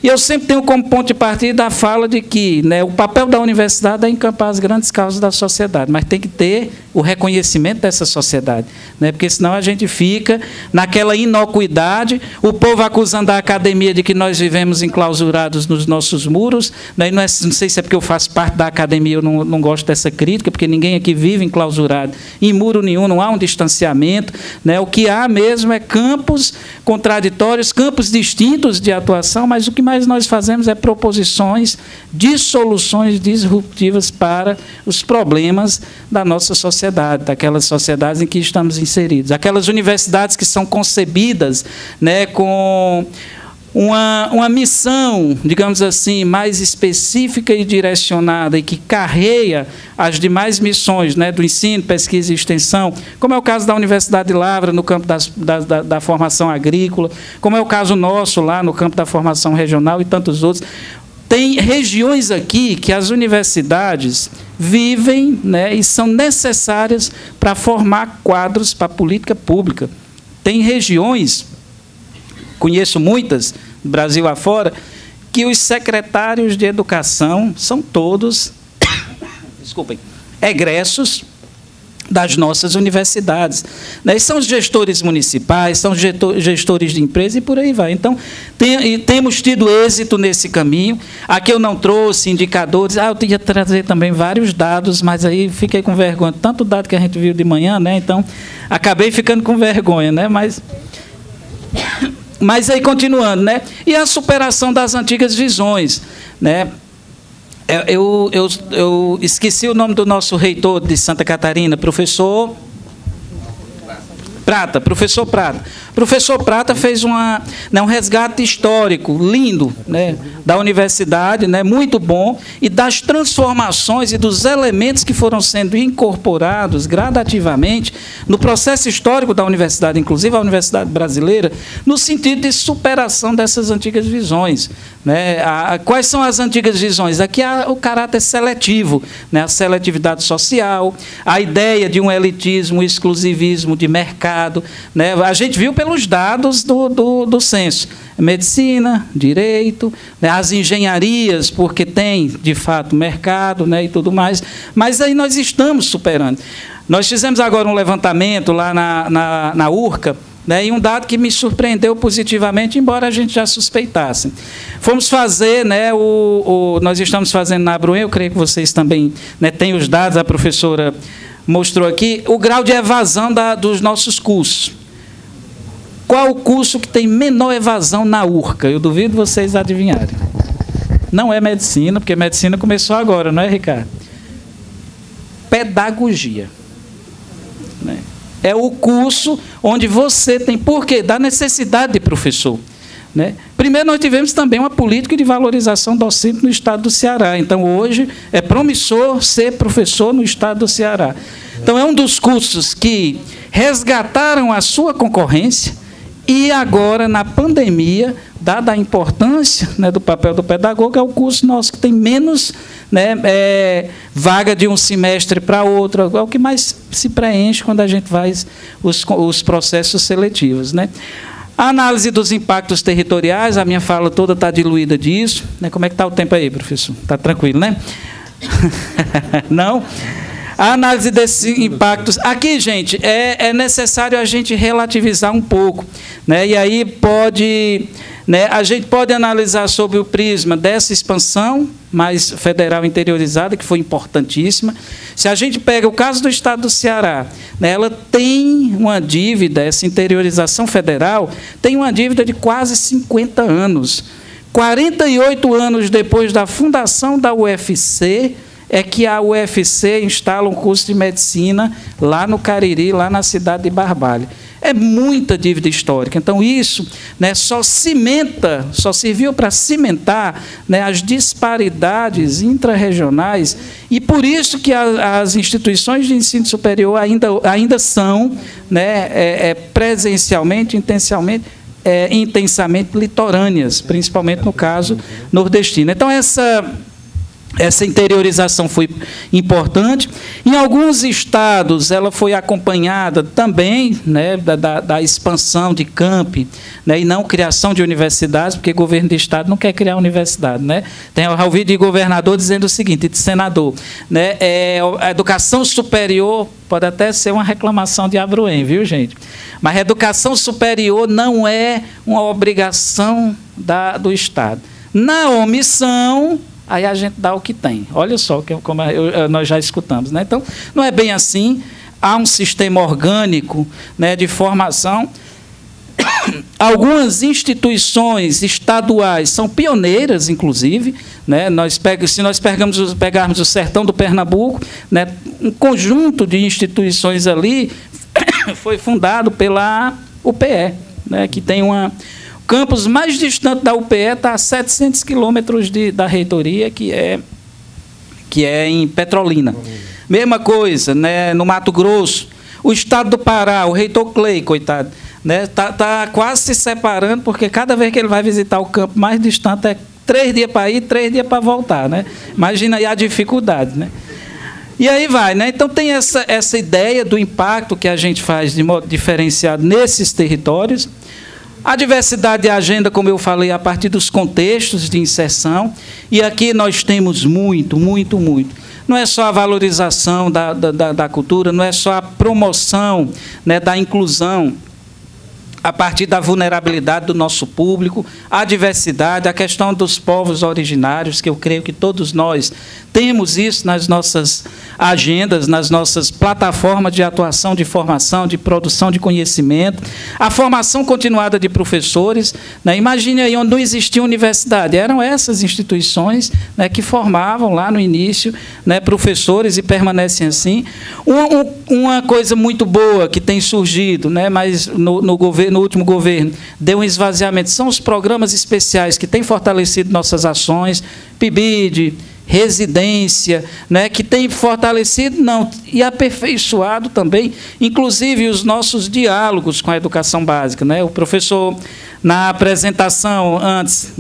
S5: E eu sempre tenho como ponto de partida a fala de que, né, o papel da universidade é encampar as grandes causas da sociedade, mas tem que ter o reconhecimento dessa sociedade, né, porque senão a gente fica naquela inocuidade, o povo acusando a academia de que nós vivemos enclausurados nos nossos muros, né, e não sei se é porque eu faço parte da academia, eu não gosto dessa crítica, porque ninguém aqui vive enclausurado em muro nenhum, não há um distanciamento, né, o que há mesmo é campos contraditórios, campos distintos de atuação, mas o que mais nós fazemos é proposições de soluções disruptivas para os problemas da nossa sociedade, daquelas sociedades em que estamos inseridos. Aquelas universidades que são concebidas, né, com uma missão, digamos assim, mais específica e direcionada e que carreia as demais missões, né, do ensino, pesquisa e extensão, como é o caso da Universidade de Lavra, no campo da formação agrícola, como é o caso nosso lá no campo da formação regional e tantos outros. Tem regiões aqui que as universidades vivem, né, e são necessárias para formar quadros para a política pública. Tem regiões, conheço muitas, do Brasil afora, que os secretários de educação são todos, desculpem, egressos das nossas universidades, né? São os gestores municipais, são gestores de empresa e por aí vai. Então, temos tido êxito nesse caminho. Aqui eu não trouxe indicadores, eu ia trazer também vários dados, mas aí fiquei com vergonha. Tanto dado que a gente viu de manhã, né? Então, acabei ficando com vergonha, né? Mas aí, continuando, né? E a superação das antigas visões, né? Eu esqueci o nome do nosso reitor de Santa Catarina, professor Prata, professor Prata. Professor Prata fez um resgate histórico lindo, né, da universidade, né, muito bom, e das transformações e dos elementos que foram sendo incorporados gradativamente no processo histórico da universidade, inclusive a universidade brasileira, no sentido de superação dessas antigas visões, né? Quais são as antigas visões? Aqui há o caráter seletivo, né, a seletividade social, a ideia de um elitismo, um exclusivismo de mercado, né? A gente viu pelos dados do censo, medicina, direito, né, as engenharias, porque tem, de fato, mercado, né, e tudo mais, mas aí nós estamos superando. Nós fizemos agora um levantamento lá na URCA, né, e um dado que me surpreendeu positivamente, embora a gente já suspeitasse. Fomos fazer, né, nós estamos fazendo na Abruem, eu creio que vocês também, né, têm os dados, a professora mostrou aqui, o grau de evasão dos nossos cursos. Qual o curso que tem menor evasão na URCA? Eu duvido vocês adivinharem. Não é medicina, porque medicina começou agora, não é, Ricardo? Pedagogia. Né? É o curso onde você tem... Por quê? Da necessidade de professor. Né? Primeiro, nós tivemos também uma política de valorização docente no estado do Ceará. Então, hoje, é promissor ser professor no estado do Ceará. Então, é um dos cursos que resgataram a sua concorrência e agora, na pandemia, dada a importância, né, do papel do pedagogo, é o curso nosso que tem menos, né, vaga de um semestre para outro, é o que mais se preenche quando a gente faz os processos seletivos. Né? A análise dos impactos territoriais, a minha fala toda está diluída disso. Né? Como é que está o tempo aí, professor? Está tranquilo, né? Não? A análise desses impactos... Aqui, gente, é necessário a gente relativizar um pouco. Né? E aí pode... Né, a gente pode analisar sobre o prisma dessa expansão mais federal interiorizada, que foi importantíssima. Se a gente pega o caso do estado do Ceará, né, ela tem uma dívida, essa interiorização federal, tem uma dívida de quase 50 anos. 48 anos depois da fundação da UFC, é que a UFC instala um curso de medicina lá no Cariri, lá na cidade de Barbalha. é muita dívida histórica. Então, isso, né, só serviu para cimentar, né, as disparidades intrarregionais, e por isso que as instituições de ensino superior ainda são, né, presencialmente, intensamente litorâneas, principalmente no caso nordestino. Então, essa interiorização foi importante. Em alguns estados, ela foi acompanhada também, né, da expansão de campi, né, e não criação de universidades, porque o governo de estado não quer criar universidade. Né? Tem o ouvido de governador dizendo o seguinte, de senador, né, a educação superior pode até ser uma reclamação de Abroem, viu, gente? Mas a educação superior não é uma obrigação do Estado. Na omissão, aí a gente dá o que tem. Olha só, como nós já escutamos. Né? Então, não é bem assim. Há um sistema orgânico, né, de formação. Algumas instituições estaduais são pioneiras, inclusive. Né? Se nós pegarmos o sertão do Pernambuco, né, um conjunto de instituições ali foi fundado pela UPE, né, que tem o campus mais distante da UPE está a 700 quilômetros da reitoria, que é em Petrolina. Mesma coisa, né, no Mato Grosso. O estado do Pará, o reitor Clay, coitado, né, tá quase se separando, porque cada vez que ele vai visitar o campo mais distante é 3 dias para ir, 3 dias para voltar. Né? Imagina aí a dificuldade. Né? E aí vai. Né? Então, tem essa ideia do impacto que a gente faz de modo diferenciado nesses territórios. A diversidade de agenda, como eu falei, a partir dos contextos de inserção, e aqui nós temos muito. Não é só a valorização da cultura, não é só a promoção, né, da inclusão, a partir da vulnerabilidade do nosso público, a diversidade, a questão dos povos originários, que eu creio que todos nós temos isso nas nossas agendas, nas nossas plataformas de atuação, de formação, de produção de conhecimento, a formação continuada de professores. Né? Imagine aí onde não existia universidade, eram essas instituições, né, que formavam lá no início, né, professores, e permanecem assim. Uma coisa muito boa que tem surgido, né, mas no último governo, deu um esvaziamento, são os programas especiais que têm fortalecido nossas ações, PIBID, residência, né, que tem fortalecido e aperfeiçoado também, inclusive os nossos diálogos com a educação básica. Né? O professor, na apresentação antes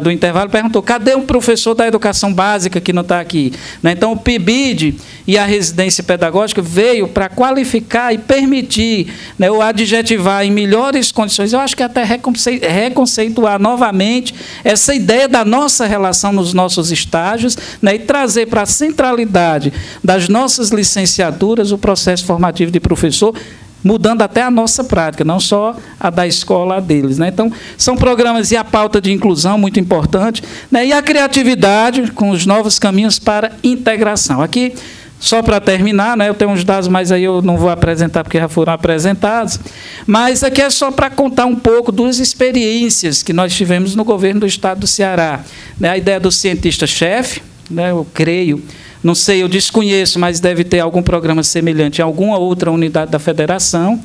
S5: do intervalo, perguntou, cadê um professor da educação básica que não está aqui? Né? Então, o PIBID e a residência pedagógica veio para qualificar e permitir, né, ou adjetivar em melhores condições, eu acho que até reconceituar novamente essa ideia da nossa relação nos nossos estágios, né, e trazer para a centralidade das nossas licenciaturas o processo formativo de professor, mudando até a nossa prática, não só a da escola deles. Né? Então, são programas, e a pauta de inclusão, muito importante, né? E a criatividade com os novos caminhos para integração. Aqui, só para terminar, né, eu tenho uns dados, mas aí eu não vou apresentar porque já foram apresentados, mas aqui é só para contar um pouco das experiências que nós tivemos no governo do Estado do Ceará. Né? A ideia do cientista-chefe, né, eu creio, não sei, eu desconheço, mas deve ter algum programa semelhante em alguma outra unidade da federação,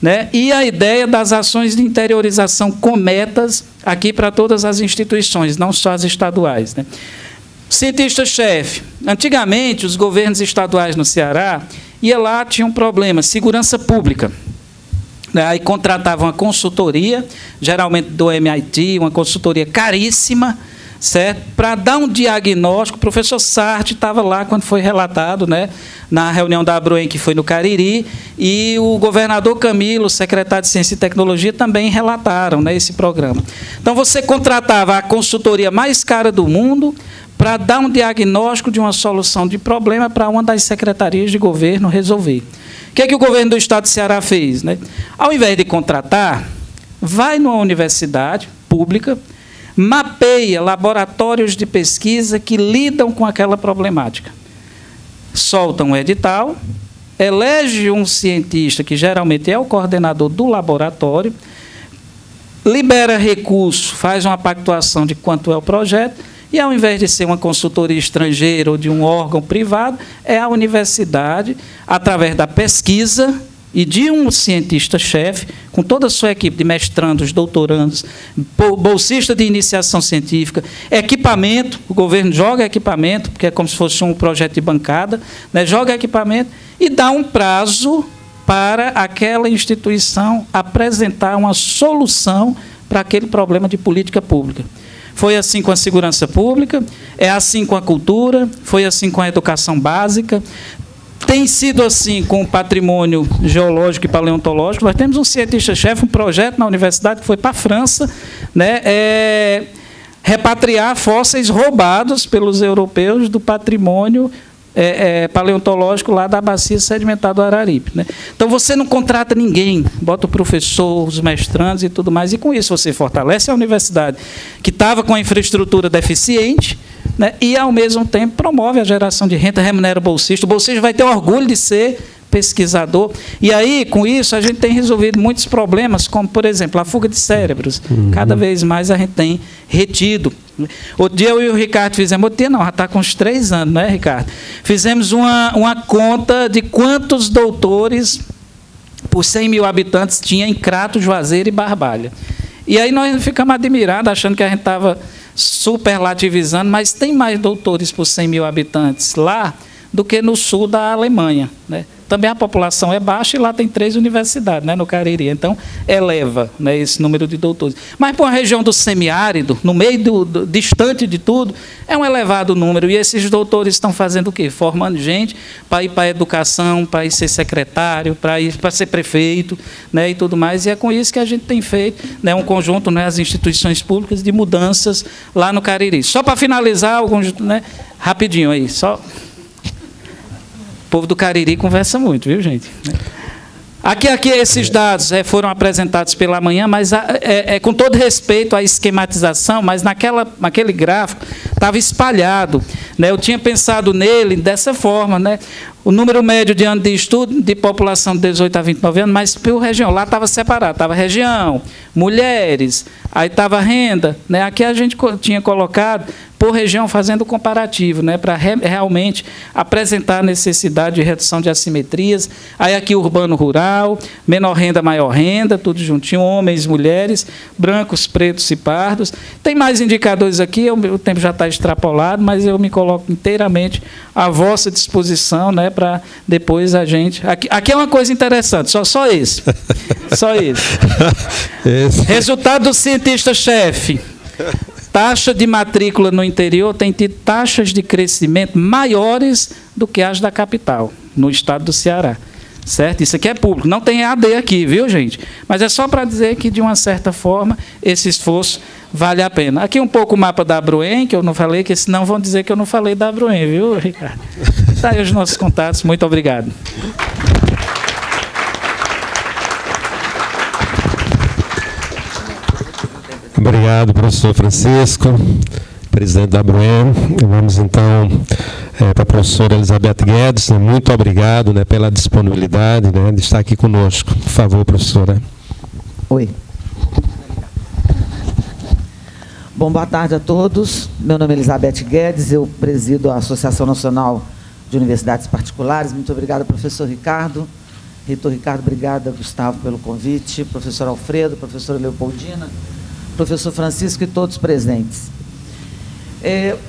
S5: né? E a ideia das ações de interiorização com metas aqui para todas as instituições, não só as estaduais. Né? Cientista-chefe. Antigamente, os governos estaduais no Ceará, ia lá, tinha um problema, segurança pública. Aí contratavam uma consultoria, geralmente do MIT, uma consultoria caríssima, certo? Para dar um diagnóstico. O professor Sartre estava lá quando foi relatado, né, na reunião da Abroem, que foi no Cariri, e o governador Camilo, secretário de Ciência e Tecnologia, também relataram, né, esse programa. Então, você contratava a consultoria mais cara do mundo para dar um diagnóstico de uma solução de problema para uma das secretarias de governo resolver. O que é que o governo do Estado do Ceará fez? Né? Ao invés de contratar, vai numa universidade pública, mapeia laboratórios de pesquisa que lidam com aquela problemática. Solta um edital, elege um cientista, que geralmente é o coordenador do laboratório, libera recurso, faz uma pactuação de quanto é o projeto, e, ao invés de ser uma consultoria estrangeira ou de um órgão privado, é a universidade, através da pesquisa, e de um cientista-chefe, com toda a sua equipe de mestrandos, doutorandos, bolsista de iniciação científica, equipamento, o governo joga equipamento, porque é como se fosse um projeto de bancada, né, joga equipamento e dá um prazo para aquela instituição apresentar uma solução para aquele problema de política pública. Foi assim com a segurança pública, é assim com a cultura, foi assim com a educação básica, tem sido assim com o patrimônio geológico e paleontológico. Nós temos um cientista-chefe, um projeto na universidade que foi para a França, né, repatriar fósseis roubados pelos europeus do patrimônio paleontológico lá da bacia sedimentar do Araripe, né? Então, você não contrata ninguém, bota o professor, os mestrandos e tudo mais, e com isso você fortalece a universidade, que estava com a infraestrutura deficiente, né, e, ao mesmo tempo, promove a geração de renda, remunera o bolsista. O bolsista vai ter orgulho de ser pesquisador. E aí, com isso, a gente tem resolvido muitos problemas, como, por exemplo, a fuga de cérebros. Cada vez mais a gente tem retido. Outro dia eu e o Ricardo fizemos, outro dia não, já está com uns 3 anos, não é, Ricardo? Fizemos uma conta de quantos doutores por 100 mil habitantes tinha em Crato, Juazeiro e Barbalha. E aí nós ficamos admirados, achando que a gente estava superlativizando, mas tem mais doutores por 100 mil habitantes lá do que no sul da Alemanha, né? Também a população é baixa e lá tem 3 universidades, né, no Cariri. Então, eleva, né, esse número de doutores. Mas, para uma região do semiárido, no meio distante de tudo, é um elevado número. E esses doutores estão fazendo o quê? Formando gente para ir para a educação, para ir ser secretário, para ser prefeito, né, e tudo mais. E é com isso que a gente tem feito, né, um conjunto, né, as instituições públicas de mudanças lá no Cariri. Só para finalizar, alguns, né, rapidinho aí, só... O povo do Cariri conversa muito, viu, gente? Aqui esses dados foram apresentados pela manhã, mas com todo respeito à esquematização, mas naquele gráfico estava espalhado, né? Eu tinha pensado nele dessa forma, né? O número médio de ano de estudo de população de 18 a 29 anos, mas por região, lá estava separado, estava região, mulheres, aí estava renda, né? Aqui a gente tinha colocado por região, fazendo o comparativo, né, para realmente apresentar a necessidade de redução de assimetrias. Aí aqui urbano-rural, menor renda, maior renda, tudo juntinho, homens, mulheres, brancos, pretos e pardos. Tem mais indicadores aqui, o tempo já está extrapolado, mas eu me coloco inteiramente à vossa disposição, né, para depois a gente... Aqui é uma coisa interessante, só esse. Só esse. Resultado do cientista-chefe. Taxa de matrícula no interior tem tido taxas de crescimento maiores do que as da capital, no estado do Ceará. Certo? Isso aqui é público, não tem EAD aqui, viu, gente? Mas é só para dizer que, de uma certa forma, esse esforço vale a pena. Aqui um pouco o mapa da Abruen, que eu não falei, que senão vão dizer que eu não falei da Abruen, viu, Ricardo? Está aí os nossos contatos, muito obrigado.
S3: Obrigado, professor Francisco, presidente da Abruen. Vamos, então, para a professora Elizabeth Guedes. Muito obrigado, né, pela disponibilidade, né, de estar aqui conosco. Por favor, professora.
S6: Oi. Bom, boa tarde a todos. Meu nome é Elizabeth Guedes, eu presido a Associação Nacional de Universidades Particulares. Muito obrigada, professor Ricardo. Reitor Ricardo, obrigada, Gustavo, pelo convite. Professor Alfredo, professora Leopoldina, professor Francisco e todos presentes.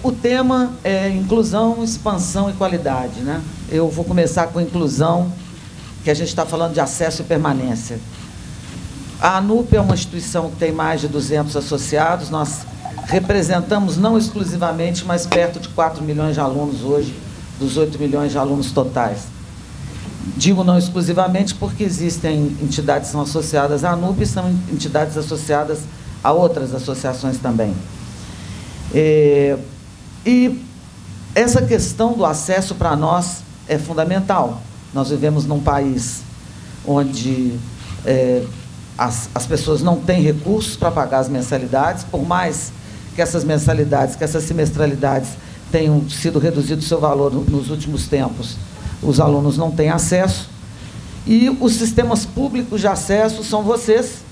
S6: O tema é inclusão, expansão e qualidade, né? Eu vou começar com inclusão, que a gente está falando de acesso e permanência. A ANUP é uma instituição que tem mais de 200 associados. Nós representamos não exclusivamente, mas perto de 4 milhões de alunos hoje, dos 8 milhões de alunos totais. Digo não exclusivamente porque existem entidades que são associadas à ANUP e são entidades associadas a outras associações também. E essa questão do acesso para nós é fundamental. Nós vivemos num país onde as pessoas não têm recursos para pagar as mensalidades, por mais que essas mensalidades, que essas semestralidades tenham sido reduzido o seu valor nos últimos tempos, os alunos não têm acesso. E os sistemas públicos de acesso são vocês,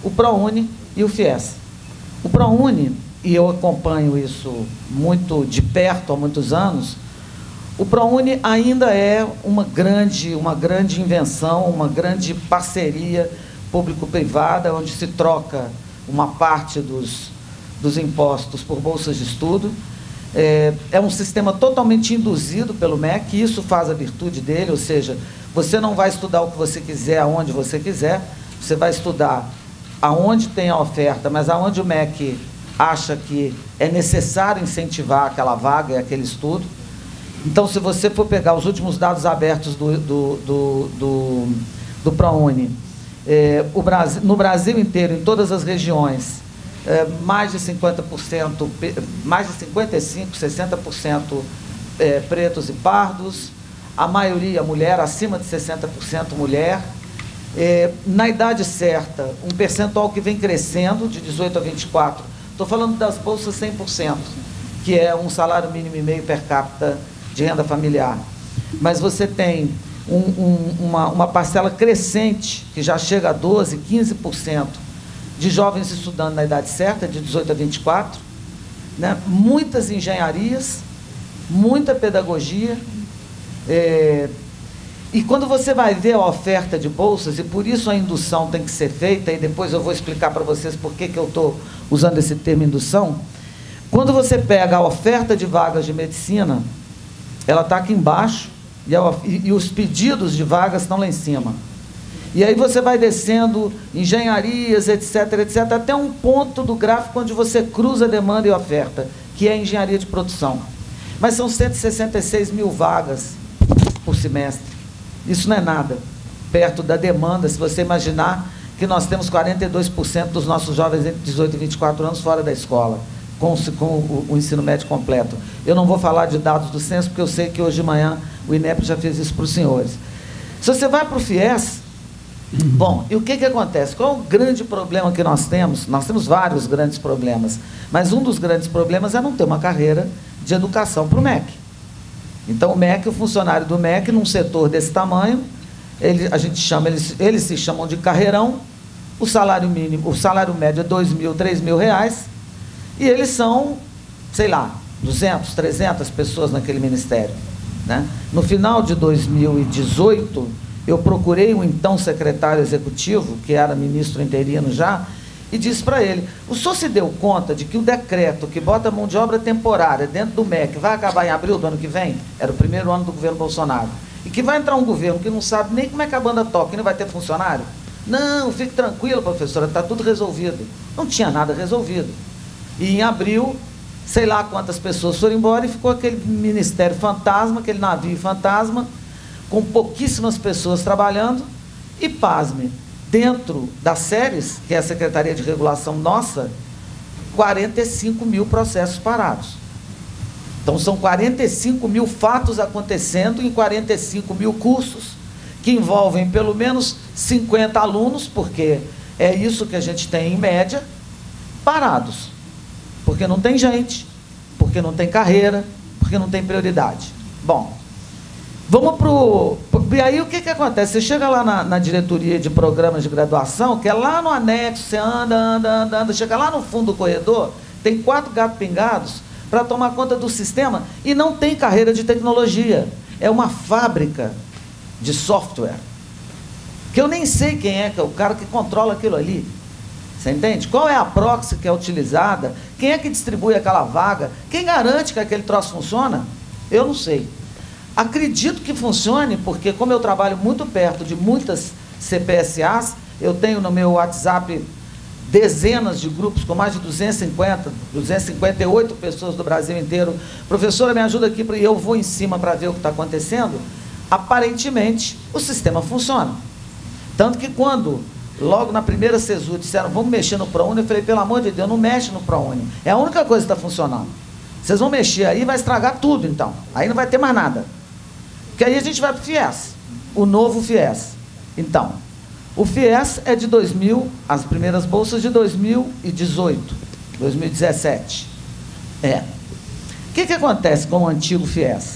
S6: o ProUni e o FIES. O ProUni, e eu acompanho isso muito de perto há muitos anos, O ProUni ainda é uma grande invenção, uma grande parceria público-privada, onde se troca uma parte dos impostos por bolsas de estudo. É um sistema totalmente induzido pelo MEC, e isso faz a virtude dele, ou seja, você não vai estudar o que você quiser, aonde você quiser, você vai estudar aonde tem a oferta, mas aonde o MEC acha que é necessário incentivar aquela vaga e aquele estudo. Então, se você for pegar os últimos dados abertos do ProUni, no Brasil inteiro, em todas as regiões, mais de 50%, mais de 55%, 60% pretos e pardos, a maioria mulher, acima de 60% mulher. Na idade certa, um percentual que vem crescendo, de 18 a 24, estou falando das bolsas 100%, que é um salário mínimo e meio per capita de renda familiar. Mas você tem uma parcela crescente, que já chega a 12%, 15%, de jovens estudando na idade certa, de 18 a 24, né? Muitas engenharias, muita pedagogia, e quando você vai ver a oferta de bolsas, e por isso a indução tem que ser feita, e depois eu vou explicar para vocês por que eu estou usando esse termo indução, quando você pega a oferta de vagas de medicina, ela está aqui embaixo, e os pedidos de vagas estão lá em cima. E aí você vai descendo engenharias, etc., etc., até um ponto do gráfico onde você cruza demanda e oferta, que é a engenharia de produção. Mas são 166 mil vagas por semestre. Isso não é nada perto da demanda, se você imaginar que nós temos 42% dos nossos jovens entre 18 e 24 anos fora da escola, com o ensino médio completo. Eu não vou falar de dados do censo, porque eu sei que hoje de manhã o INEP já fez isso para os senhores. Se você vai para o FIES, bom, e o que acontece? Qual é o grande problema que nós temos? Nós temos vários grandes problemas, mas um dos grandes problemas é não ter uma carreira de educação para o MEC. Então, o MEC, o funcionário do MEC, num setor desse tamanho, eles se chamam de carreirão, o salário mínimo, o salário médio é R$2.000, R$3.000, e eles são, sei lá, 200, 300 pessoas naquele ministério, né? No final de 2018, eu procurei o então secretário executivo, que era ministro interino já, e disse para ele: o senhor se deu conta de que o decreto que bota mão de obra temporária dentro do MEC vai acabar em abril do ano que vem? Era o primeiro ano do governo Bolsonaro. E que vai entrar um governo que não sabe nem como é que a banda toca, e não vai ter funcionário? Não, fique tranquilo, professora, está tudo resolvido. Não tinha nada resolvido. E em abril, sei lá quantas pessoas foram embora, e ficou aquele ministério fantasma, aquele navio fantasma, com pouquíssimas pessoas trabalhando, e pasme, dentro das séries, que é a Secretaria de Regulação nossa, 45 mil processos parados. Então, são 45 mil fatos acontecendo em 45 mil cursos, que envolvem pelo menos 50 alunos, porque é isso que a gente tem em média, parados. Porque não tem gente, porque não tem carreira, porque não tem prioridade. Bom, vamos para o... E aí o que acontece? Você chega lá na diretoria de programas de graduação, que é lá no anexo, você anda, chega lá no fundo do corredor, tem 4 gatos pingados para tomar conta do sistema, e não tem carreira de tecnologia. É uma fábrica de software, que eu nem sei quem é o cara que controla aquilo ali. Você entende? Qual é a proxy que é utilizada? Quem é que distribui aquela vaga? Quem garante que aquele troço funciona? Eu não sei. Acredito que funcione, porque como eu trabalho muito perto de muitas CPSAs, eu tenho no meu WhatsApp dezenas de grupos com mais de 258 pessoas do Brasil inteiro. Professora, me ajuda aqui, e eu vou em cima para ver o que está acontecendo. Aparentemente, o sistema funciona. Tanto que quando, logo na primeira CESU, disseram, vamos mexer no ProUni, eu falei, pelo amor de Deus, não mexe no ProUni. É a única coisa que está funcionando. Vocês vão mexer aí, vai estragar tudo, então. Aí não vai ter mais nada. Porque aí a gente vai para o FIES, o novo FIES. Então, o FIES é de 2000, as primeiras bolsas de 2018, 2017. O que acontece com o antigo FIES?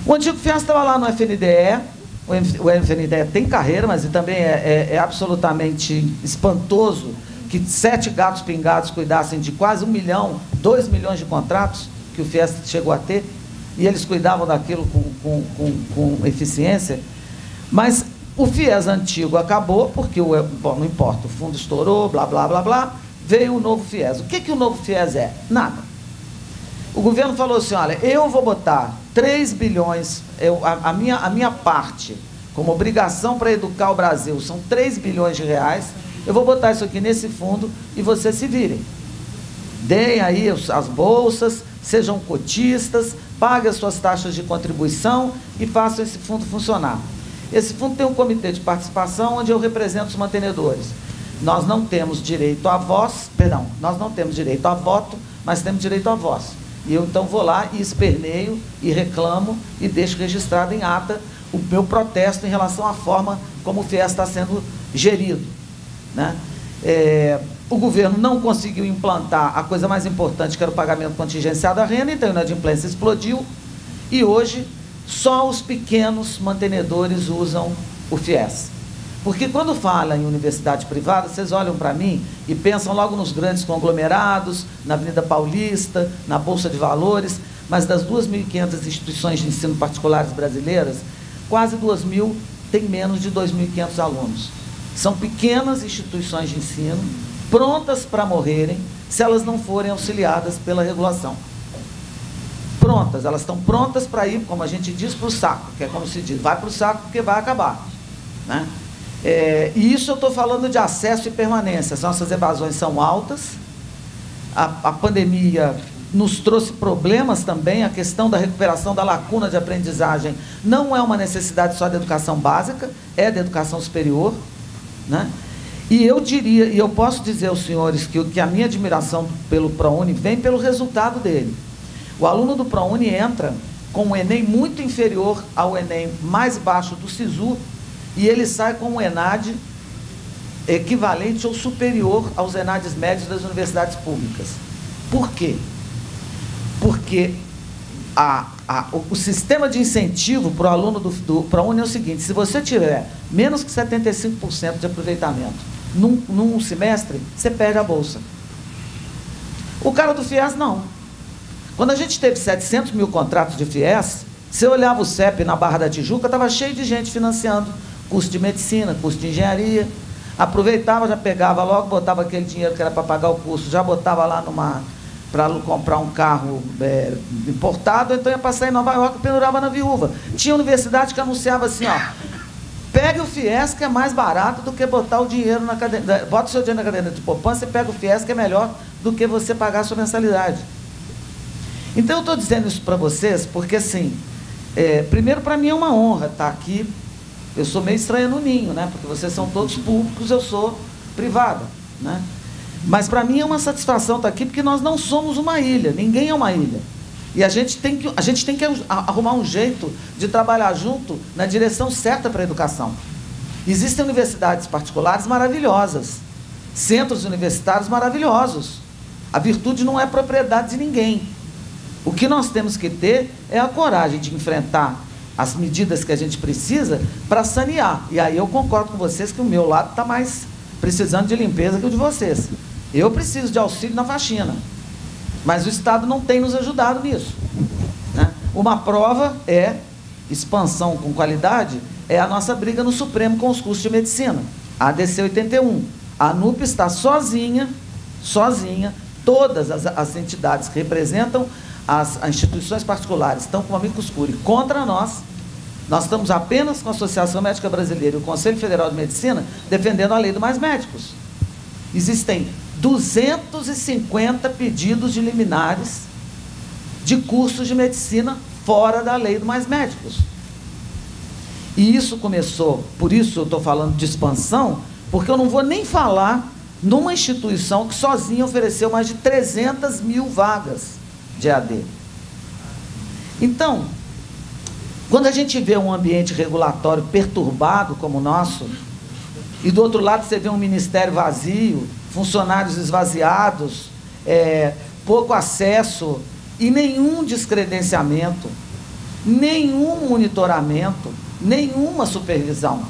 S6: O antigo FIES estava lá no FNDE, o FNDE tem carreira, mas também é absolutamente espantoso que 7 gatos pingados cuidassem de quase 1 milhão, 2 milhões de contratos que o FIES chegou a ter. e eles cuidavam daquilo com eficiência, mas o FIES antigo acabou, porque, bom, não importa, o fundo estourou, blá, blá, blá, blá, veio o novo FIES. O que o novo FIES é? Nada. O governo falou assim, olha, eu vou botar 3 bilhões, a minha parte, como obrigação para educar o Brasil, são 3 bilhões de reais, eu vou botar isso aqui nesse fundo e vocês se virem. Deem aí as bolsas, sejam cotistas, paguem as suas taxas de contribuição e façam esse fundo funcionar. Esse fundo tem um comitê de participação onde eu represento os mantenedores. Nós não temos direito à voz, perdão, nós não temos direito a voto, mas temos direito à voz. E eu então vou lá e esperneio e reclamo e deixo registrado em ata o meu protesto em relação à forma como o FIES está sendo gerido, né? O governo não conseguiu implantar a coisa mais importante, que era o pagamento contingenciado da renda, então a inadimplência explodiu, e hoje só os pequenos mantenedores usam o FIES. Porque quando fala em universidade privada, vocês olham para mim e pensam logo nos grandes conglomerados, na Avenida Paulista, na Bolsa de Valores, mas das 2.500 instituições de ensino particulares brasileiras, quase 2.000 têm menos de 2.500 alunos. São pequenas instituições de ensino, prontas para morrerem, se elas não forem auxiliadas pela regulação. Prontas, elas estão prontas para ir, como a gente diz, para o saco, que é como se diz, vai para o saco porque vai acabar, né? E isso eu estou falando de acesso e permanência. As nossas evasões são altas, a pandemia nos trouxe problemas também, a questão da recuperação da lacuna de aprendizagem não é uma necessidade só da educação básica, é da educação superior, né? E eu diria, e eu posso dizer aos senhores que a minha admiração pelo ProUni vem pelo resultado dele. O aluno do ProUni entra com um Enem muito inferior ao Enem mais baixo do SISU, e ele sai com um ENAD equivalente ou superior aos ENADs médios das universidades públicas. Por quê? Porque o sistema de incentivo para o aluno do ProUni é o seguinte: se você tiver menos que 75% de aproveitamento num semestre, você perde a bolsa. O cara do FIES não. Quando a gente teve 700 mil contratos de FIES, você olhava o CEP na Barra da Tijuca, estava cheio de gente financiando curso de medicina, curso de engenharia, aproveitava, já pegava logo, botava aquele dinheiro que era para pagar o curso, já botava lá para comprar um carro importado, então ia passar em Nova York e pendurava na viúva. Tinha universidade que anunciava assim, ó, pegue o FIES que é mais barato do que botar o dinheiro na caderneta, bota o seu dinheiro na caderneta de poupança e pega o FIES que é melhor do que você pagar a sua mensalidade. Então eu estou dizendo isso para vocês porque, assim, primeiro, para mim é uma honra estar aqui. Eu sou meio estranha no ninho, né? Porque vocês são todos públicos, eu sou privada, né? Mas para mim é uma satisfação estar aqui, porque nós não somos uma ilha, ninguém é uma ilha. E a gente tem que arrumar um jeito de trabalhar junto na direção certa para a educação. Existem universidades particulares maravilhosas, centros universitários maravilhosos. A virtude não é propriedade de ninguém. O que nós temos que ter é a coragem de enfrentar as medidas que a gente precisa para sanear. E aí eu concordo com vocês que o meu lado está mais precisando de limpeza que o de vocês. Eu preciso de auxílio na faxina, mas o Estado não tem nos ajudado nisso, né? Uma prova expansão com qualidade, é a nossa briga no Supremo com os cursos de medicina. A ADC 81. A ANUP está sozinha, todas as entidades que representam as instituições particulares estão com amicus curiae contra nós. Nós estamos apenas com a Associação Médica Brasileira e o Conselho Federal de Medicina defendendo a lei do Mais Médicos. Existem 250 pedidos de liminares de cursos de medicina fora da lei do Mais Médicos. E isso começou, por isso eu estou falando de expansão, porque eu não vou nem falar numa instituição que sozinha ofereceu mais de 300 mil vagas de EAD. Então, quando a gente vê um ambiente regulatório perturbado como o nosso, e do outro lado você vê um ministério vazio, funcionários esvaziados, pouco acesso e nenhum descredenciamento, nenhum monitoramento, nenhuma supervisão.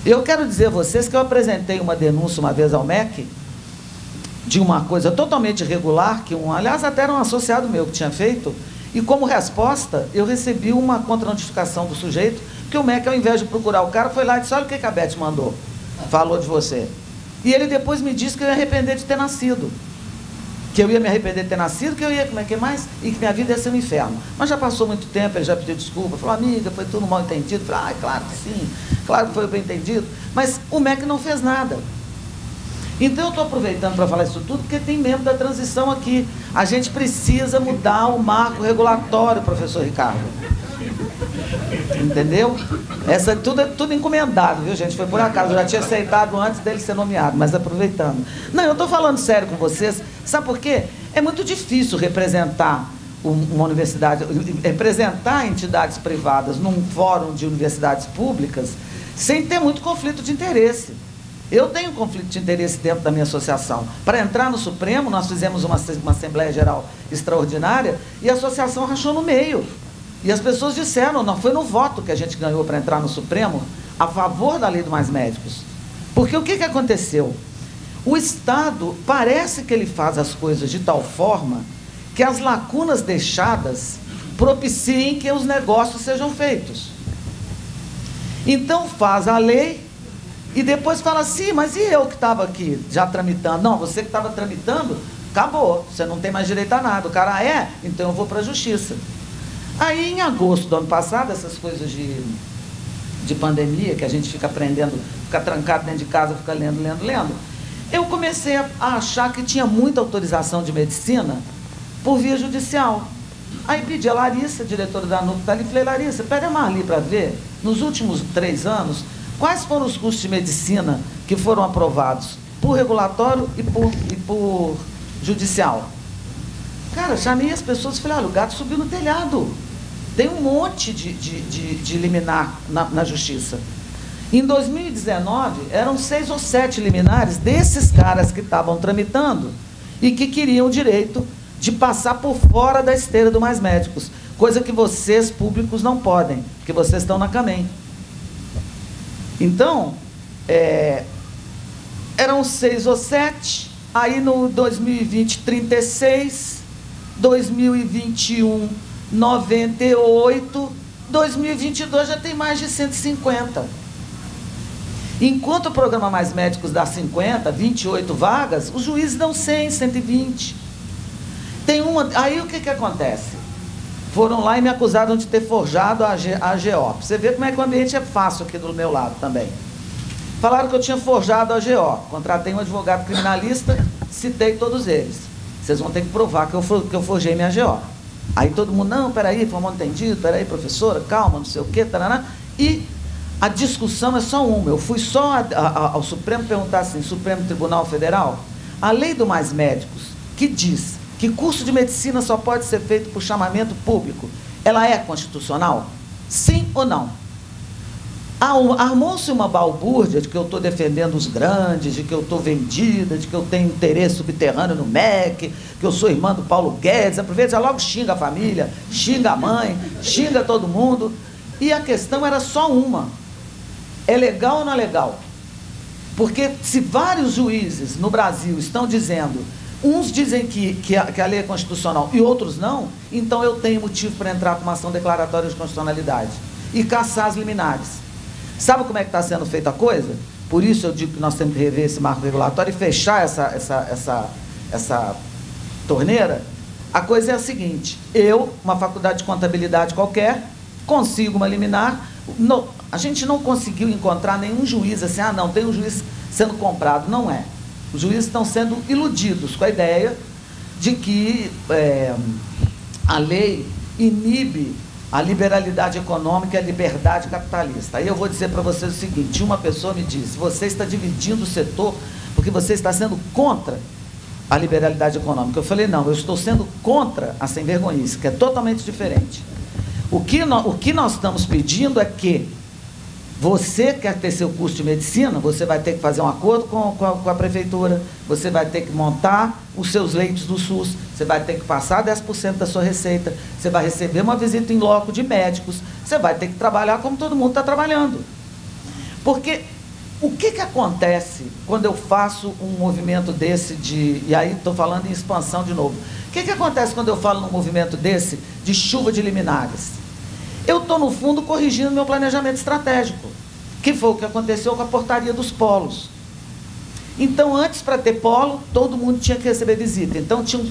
S6: Eu quero dizer a vocês que eu apresentei uma denúncia uma vez ao MEC de uma coisa totalmente irregular, aliás, até era um associado meu que tinha feito, E como resposta, eu recebi uma contranotificação do sujeito, que o MEC, ao invés de procurar o cara, foi lá e disse, olha o que a Beth mandou, falou de você. E ele depois me disse que eu ia arrepender de ter nascido. Que eu ia me arrepender de ter nascido, que eu ia, como é que mais? E que minha vida ia ser um inferno. Mas já passou muito tempo, ele já pediu desculpa, falou, amiga, foi tudo mal entendido. Eu falei, claro que sim, claro que foi bem entendido. Mas o MEC não fez nada. Então eu estou aproveitando para falar isso tudo, porque tem membro da transição aqui. A gente precisa mudar o marco regulatório, professor Ricardo. Entendeu? Essa tudo encomendado, viu, gente? Foi por acaso, eu já tinha aceitado antes dele ser nomeado, mas aproveitando. Não, eu estou falando sério com vocês. Sabe por quê? É muito difícil representar uma universidade, representar entidades privadas num fórum de universidades públicas sem ter muito conflito de interesse. Eu tenho conflito de interesse dentro da minha associação. Para entrar no Supremo, nós fizemos uma Assembleia Geral extraordinária e a associação rachou no meio. E as pessoas disseram, não foi no voto que a gente ganhou para entrar no Supremo a favor da lei do Mais Médicos. Porque o que aconteceu? O Estado parece que ele faz as coisas de tal forma que as lacunas deixadas propiciem que os negócios sejam feitos. Então faz a lei e depois fala assim, mas e eu que estava aqui já tramitando? Não, você que estava tramitando, acabou, você não tem mais direito a nada. O cara então eu vou para a justiça. Aí, em agosto do ano passado, essas coisas de pandemia, que a gente fica aprendendo, fica trancado dentro de casa, fica lendo, eu comecei a achar que tinha muita autorização de medicina por via judicial. Aí pedi a Larissa, diretora da ANUP, tá ali, falei, Larissa, pega a Marli para ver, nos últimos 3 anos, quais foram os cursos de medicina que foram aprovados por regulatório e por judicial. Cara, chamei as pessoas e falei, olha, o gato subiu no telhado. Tem um monte de liminar na justiça. Em 2019, eram 6 ou 7 liminares desses caras que estavam tramitando e que queriam o direito de passar por fora da esteira do Mais Médicos, coisa que vocês, públicos, não podem, porque vocês estão na CAMEM. Então, eram 6 ou 7, aí no 2020, 36, 2021, 98, 2022 já tem mais de 150. Enquanto o programa Mais Médicos dá 50, 28 vagas, os juízes dão 100, 120. Aí o que acontece? Foram lá e me acusaram de ter forjado a AGO. Você vê como é que o ambiente é fácil aqui do meu lado também. Falaram que eu tinha forjado a AGO. Contratei um advogado criminalista, citei todos eles. Vocês vão ter que provar que eu forjei minha AGO. Aí todo mundo, não, peraí, foi mal entendido, peraí, professora, calma, não sei o quê, tarará. E a discussão é só uma. Eu fui só ao Supremo perguntar assim, Supremo Tribunal Federal, a lei do Mais Médicos, que diz que curso de medicina só pode ser feito por chamamento público, ela é constitucional? Sim ou não? Armou-se uma balbúrdia de que eu estou defendendo os grandes, de que eu estou vendida, de que eu tenho interesse subterrâneo no MEC, que eu sou irmã do Paulo Guedes, aproveita, já logo xinga a família, xinga a mãe, xinga todo mundo. E a questão era só uma. É legal ou não é legal? Porque se vários juízes no Brasil estão dizendo, uns dizem que a lei é constitucional e outros não, então eu tenho motivo para entrar com uma ação declaratória de constitucionalidade e caçar as liminares. Sabe como é que está sendo feita a coisa? Por isso eu digo que nós temos que rever esse marco regulatório e fechar essa torneira. A coisa é a seguinte, eu, uma faculdade de contabilidade qualquer, consigo uma liminar, a gente não conseguiu encontrar nenhum juiz assim, não, tem um juiz sendo comprado. Não é. Os juízes estão sendo iludidos com a ideia de que a lei inibe a liberalidade econômica e a liberdade capitalista. Aí eu vou dizer para vocês o seguinte, uma pessoa me disse, você está dividindo o setor porque você está sendo contra a liberalidade econômica. Eu falei, não, eu estou sendo contra a sem-vergonhice, que é totalmente diferente. O que nós estamos pedindo é que você quer ter seu curso de medicina, você vai ter que fazer um acordo com a prefeitura, você vai ter que montar os seus leitos do SUS, você vai ter que passar 10% da sua receita, você vai receber uma visita em loco de médicos, você vai ter que trabalhar como todo mundo está trabalhando. Porque o que acontece quando eu faço um movimento desse e aí estou falando em expansão de novo, o que acontece quando eu falo num movimento desse, de chuva de liminares? Eu estou, no fundo, corrigindo meu planejamento estratégico, que foi o que aconteceu com a portaria dos polos. Então, antes, para ter polo, todo mundo tinha que receber visita. Então, tinha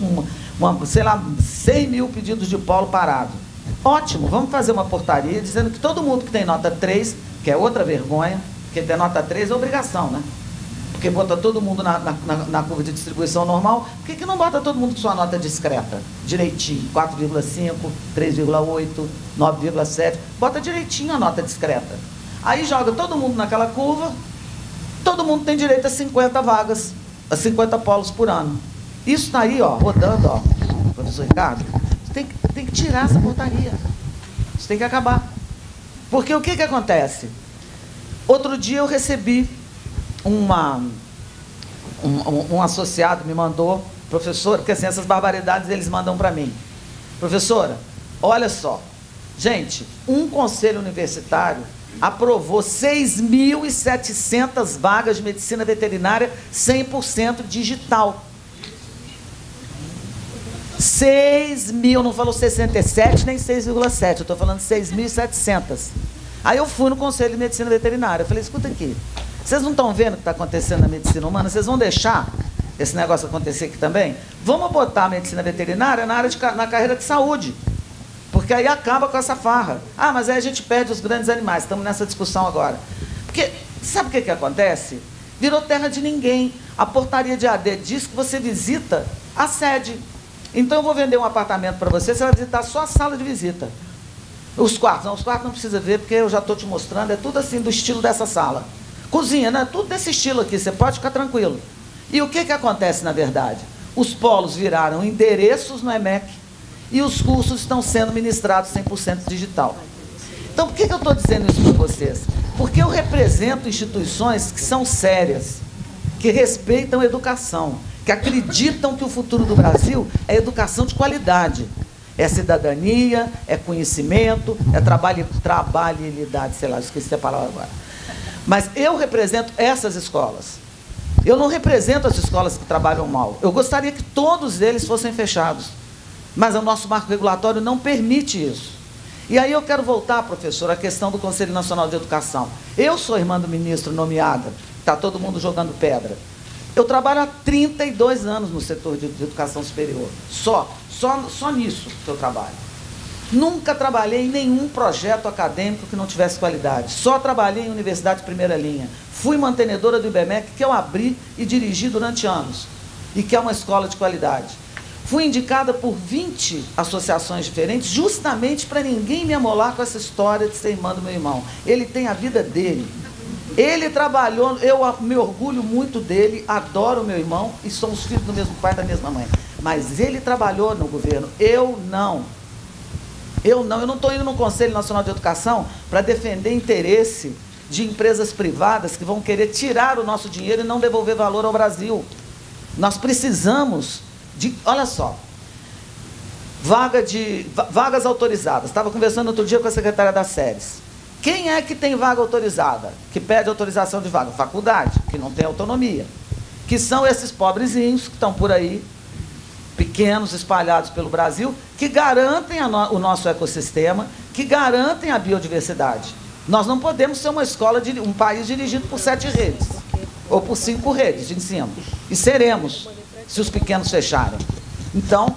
S6: sei lá, 100 mil pedidos de polo parado. Ótimo, vamos fazer uma portaria dizendo que todo mundo que tem nota 3, que é outra vergonha, porque ter nota 3 é obrigação, né? Porque bota todo mundo na curva de distribuição normal, por que não bota todo mundo com sua nota discreta? Direitinho, 4,5, 3,8, 9,7, bota direitinho a nota discreta. Aí joga todo mundo naquela curva, todo mundo tem direito a 50 vagas, a 50 polos por ano. Isso está aí, ó, rodando, ó, professor Ricardo, tem que tirar essa portaria. Isso tem que acabar. Porque o que acontece? Outro dia eu recebi um associado me mandou, professor, porque assim, essas barbaridades eles mandam para mim. Professora, olha só, gente, um conselho universitário aprovou 6.700 vagas de medicina veterinária 100% digital. 6.000, não falou 67 nem 6,7, eu estou falando 6.700. Aí eu fui no Conselho de Medicina Veterinária, eu falei, escuta aqui, vocês não estão vendo o que está acontecendo na medicina humana? Vocês vão deixar esse negócio acontecer aqui também? Vamos botar a medicina veterinária na carreira de saúde, porque aí acaba com essa farra. Ah, mas aí a gente perde os grandes animais, estamos nessa discussão agora. Porque, sabe o que acontece? Virou terra de ninguém. A portaria de AD diz que você visita a sede. Então eu vou vender um apartamento para você, você vai visitar só a sala de visita. Os quartos não precisa ver, porque eu já estou te mostrando, é tudo assim do estilo dessa sala. Cozinha, né? Tudo desse estilo aqui, você pode ficar tranquilo. E o que acontece na verdade? Os polos viraram endereços no EMEC e os cursos estão sendo ministrados 100% digital. Então, por que eu estou dizendo isso para vocês? Porque eu represento instituições que são sérias, que respeitam a educação, que acreditam que o futuro do Brasil é educação de qualidade. É cidadania, é conhecimento, é trabalhabilidade, sei lá, esqueci a palavra agora. Mas eu represento essas escolas. Eu não represento as escolas que trabalham mal. Eu gostaria que todos eles fossem fechados. Mas o nosso marco regulatório não permite isso. E aí eu quero voltar, professor, à questão do Conselho Nacional de Educação. Eu sou irmã do ministro nomeada, está todo mundo jogando pedra. Eu trabalho há 32 anos no setor de educação superior. Só nisso que eu trabalho. Nunca trabalhei em nenhum projeto acadêmico que não tivesse qualidade. Só trabalhei em universidade de primeira linha. Fui mantenedora do IBMEC, que eu abri e dirigi durante anos. E que é uma escola de qualidade. Fui indicada por 20 associações diferentes, justamente para ninguém me amolar com essa história de ser irmã do meu irmão. Ele tem a vida dele. Ele trabalhou, eu me orgulho muito dele, adoro o meu irmão e somos filhos do mesmo pai e da mesma mãe. Mas ele trabalhou no governo, eu não. Eu não estou indo no Conselho Nacional de Educação para defender interesse de empresas privadas que vão querer tirar o nosso dinheiro e não devolver valor ao Brasil. Nós precisamos de, olha só, vagas autorizadas. Estava conversando outro dia com a secretária das séries. Quem é que tem vaga autorizada? Que pede autorização de vaga? Faculdade, que não tem autonomia. Que são esses pobrezinhos que estão por aí, pequenos, espalhados pelo Brasil, que garantem o nosso ecossistema, que garantem a biodiversidade. Nós não podemos ser uma escola, um país dirigido por 7 redes, ou por 5 redes de ensino. E seremos, se os pequenos fecharem. Então,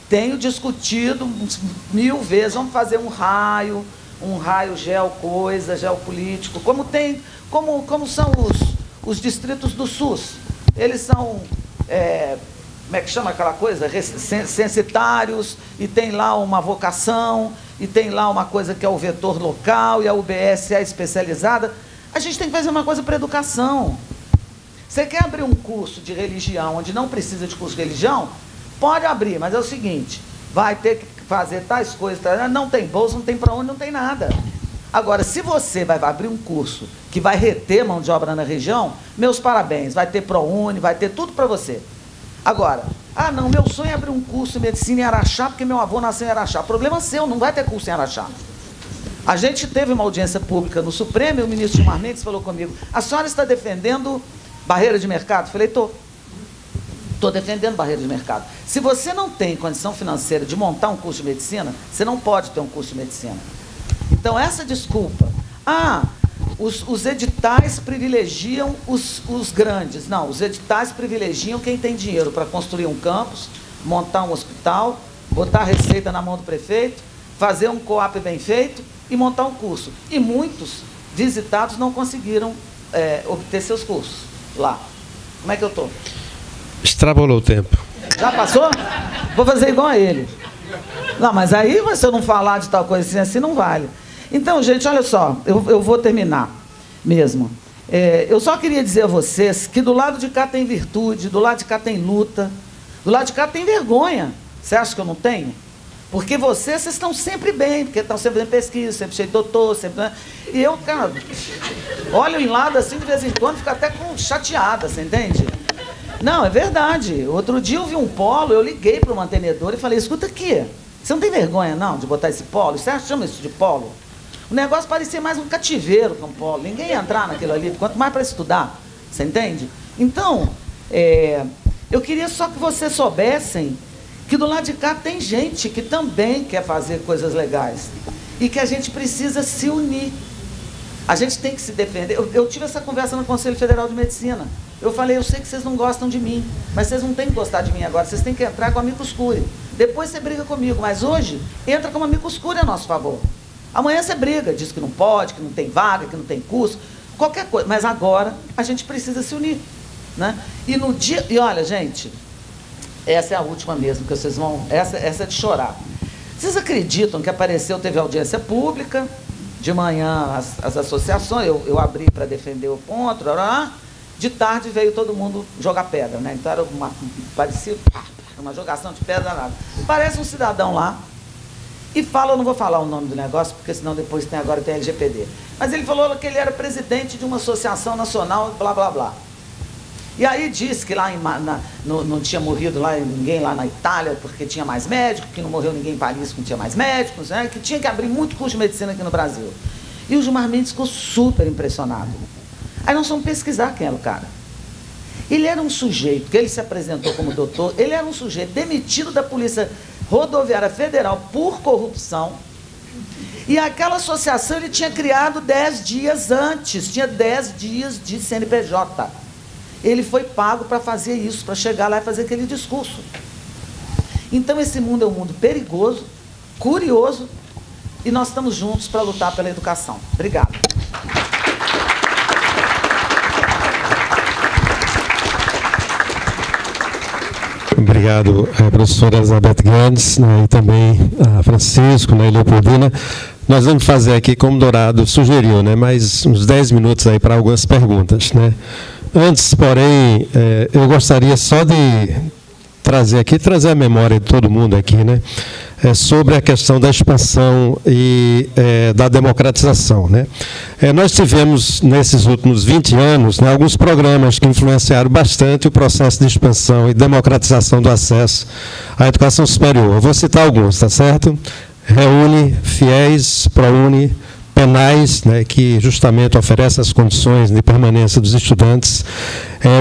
S6: tenho discutido 1000 vezes, vamos fazer um raio geopolítico, como são os distritos do SUS. Eles são, como é que chama aquela coisa? Censitários, e tem lá uma vocação, e tem lá uma coisa que é o vetor local, e a UBS é especializada. A gente tem que fazer uma coisa para educação. Você quer abrir um curso de religião, onde não precisa de curso de religião? Pode abrir, mas é o seguinte, vai ter que fazer tais coisas, não tem bolsa, não tem para onde, não tem nada. Agora, se você vai abrir um curso que vai reter mão de obra na região, meus parabéns, vai ter ProUni, vai ter tudo para você. Agora, não, meu sonho é abrir um curso de medicina em Araxá, porque meu avô nasceu em Araxá. Problema seu, não vai ter curso em Araxá. A gente teve uma audiência pública no Supremo e o ministro Gilmar Mendes falou comigo, a senhora está defendendo barreira de mercado? Eu falei, estou. estou defendendo barreira de mercado. Se você não tem condição financeira de montar um curso de medicina, você não pode ter um curso de medicina. Então, essa desculpa, os editais privilegiam os grandes. Não, os editais privilegiam quem tem dinheiro para construir um campus, montar um hospital, botar a receita na mão do prefeito, fazer um co-op bem feito e montar um curso. E muitos visitados não conseguiram obter seus cursos lá. Como é que eu estou?
S3: Extrapolou o tempo.
S6: Já passou? Vou fazer igual a ele. Não, mas aí, se eu não falar de tal coisa assim, não vale. Então, gente, olha só, eu vou terminar mesmo. Eu só queria dizer a vocês que do lado de cá tem virtude, do lado de cá tem luta, do lado de cá tem vergonha. Você acha que eu não tenho? Porque vocês estão sempre bem, porque estão sempre em pesquisa, sempre cheio de doutor, sempre... E eu, cara, olho em lado assim, de vez em quando, fico até chateada, você entende? Não, é verdade. Outro dia eu vi um polo, eu liguei para o mantenedor e falei, escuta aqui, você não tem vergonha, não, de botar esse polo? Você chama isso de polo? O negócio parecia mais um cativeiro que um polo. Ninguém ia entrar naquilo ali, quanto mais para estudar, você entende? Então, eu queria só que vocês soubessem que do lado de cá tem gente que também quer fazer coisas legais e que a gente precisa se unir. A gente tem que se defender. Eu tive essa conversa no Conselho Federal de Medicina. Eu falei, eu sei que vocês não gostam de mim, mas vocês não têm que gostar de mim agora, vocês têm que entrar com amicus curiae. Depois você briga comigo, mas hoje entra com amicus curiae a nosso favor. Amanhã você briga, diz que não pode, que não tem vaga, que não tem curso, qualquer coisa. Mas agora a gente precisa se unir, né? E no dia... E olha, gente, essa é a última mesmo, que vocês vão... Essa é de chorar. Vocês acreditam que teve audiência pública, de manhã as associações, eu abri para defender o ponto, de tarde veio todo mundo jogar pedra, né? Então era parecia uma jogação de pedra nada. Parece um cidadão lá e fala, eu não vou falar o nome do negócio, porque senão depois tem LGPD. Mas ele falou que ele era presidente de uma associação nacional, blá, blá, blá. E aí disse que lá não tinha morrido ninguém lá na Itália porque tinha mais médicos, que não morreu ninguém em Paris porque não tinha mais médicos, né? Que tinha que abrir muito curso de medicina aqui no Brasil. E o Gilmar Mendes ficou super impressionado. Aí nós fomos pesquisar quem era o cara. Ele era um sujeito, que ele se apresentou como doutor, ele era um sujeito demitido da Polícia Rodoviária Federal por corrupção. E aquela associação ele tinha criado 10 dias antes, tinha 10 dias de CNPJ. Ele foi pago para fazer isso, para chegar lá e fazer aquele discurso. Então esse mundo é um mundo perigoso, curioso, e nós estamos juntos para lutar pela educação. Obrigada.
S3: Obrigado, professora Elizabeth Guedes, né, e também a Francisco, né, e Leopoldina. Nós vamos fazer aqui, como Dourado sugeriu, né, mais uns 10 minutos aí para algumas perguntas, né. Antes, porém, eu gostaria só de trazer a memória de todo mundo aqui, né, sobre a questão da expansão e da democratização, né. Nós tivemos, nesses últimos 20 anos, né, alguns programas que influenciaram bastante o processo de expansão e democratização do acesso à educação superior. Eu vou citar alguns, tá certo? Reúne, FIES, ProUni, penais, né, que justamente oferecem as condições de permanência dos estudantes.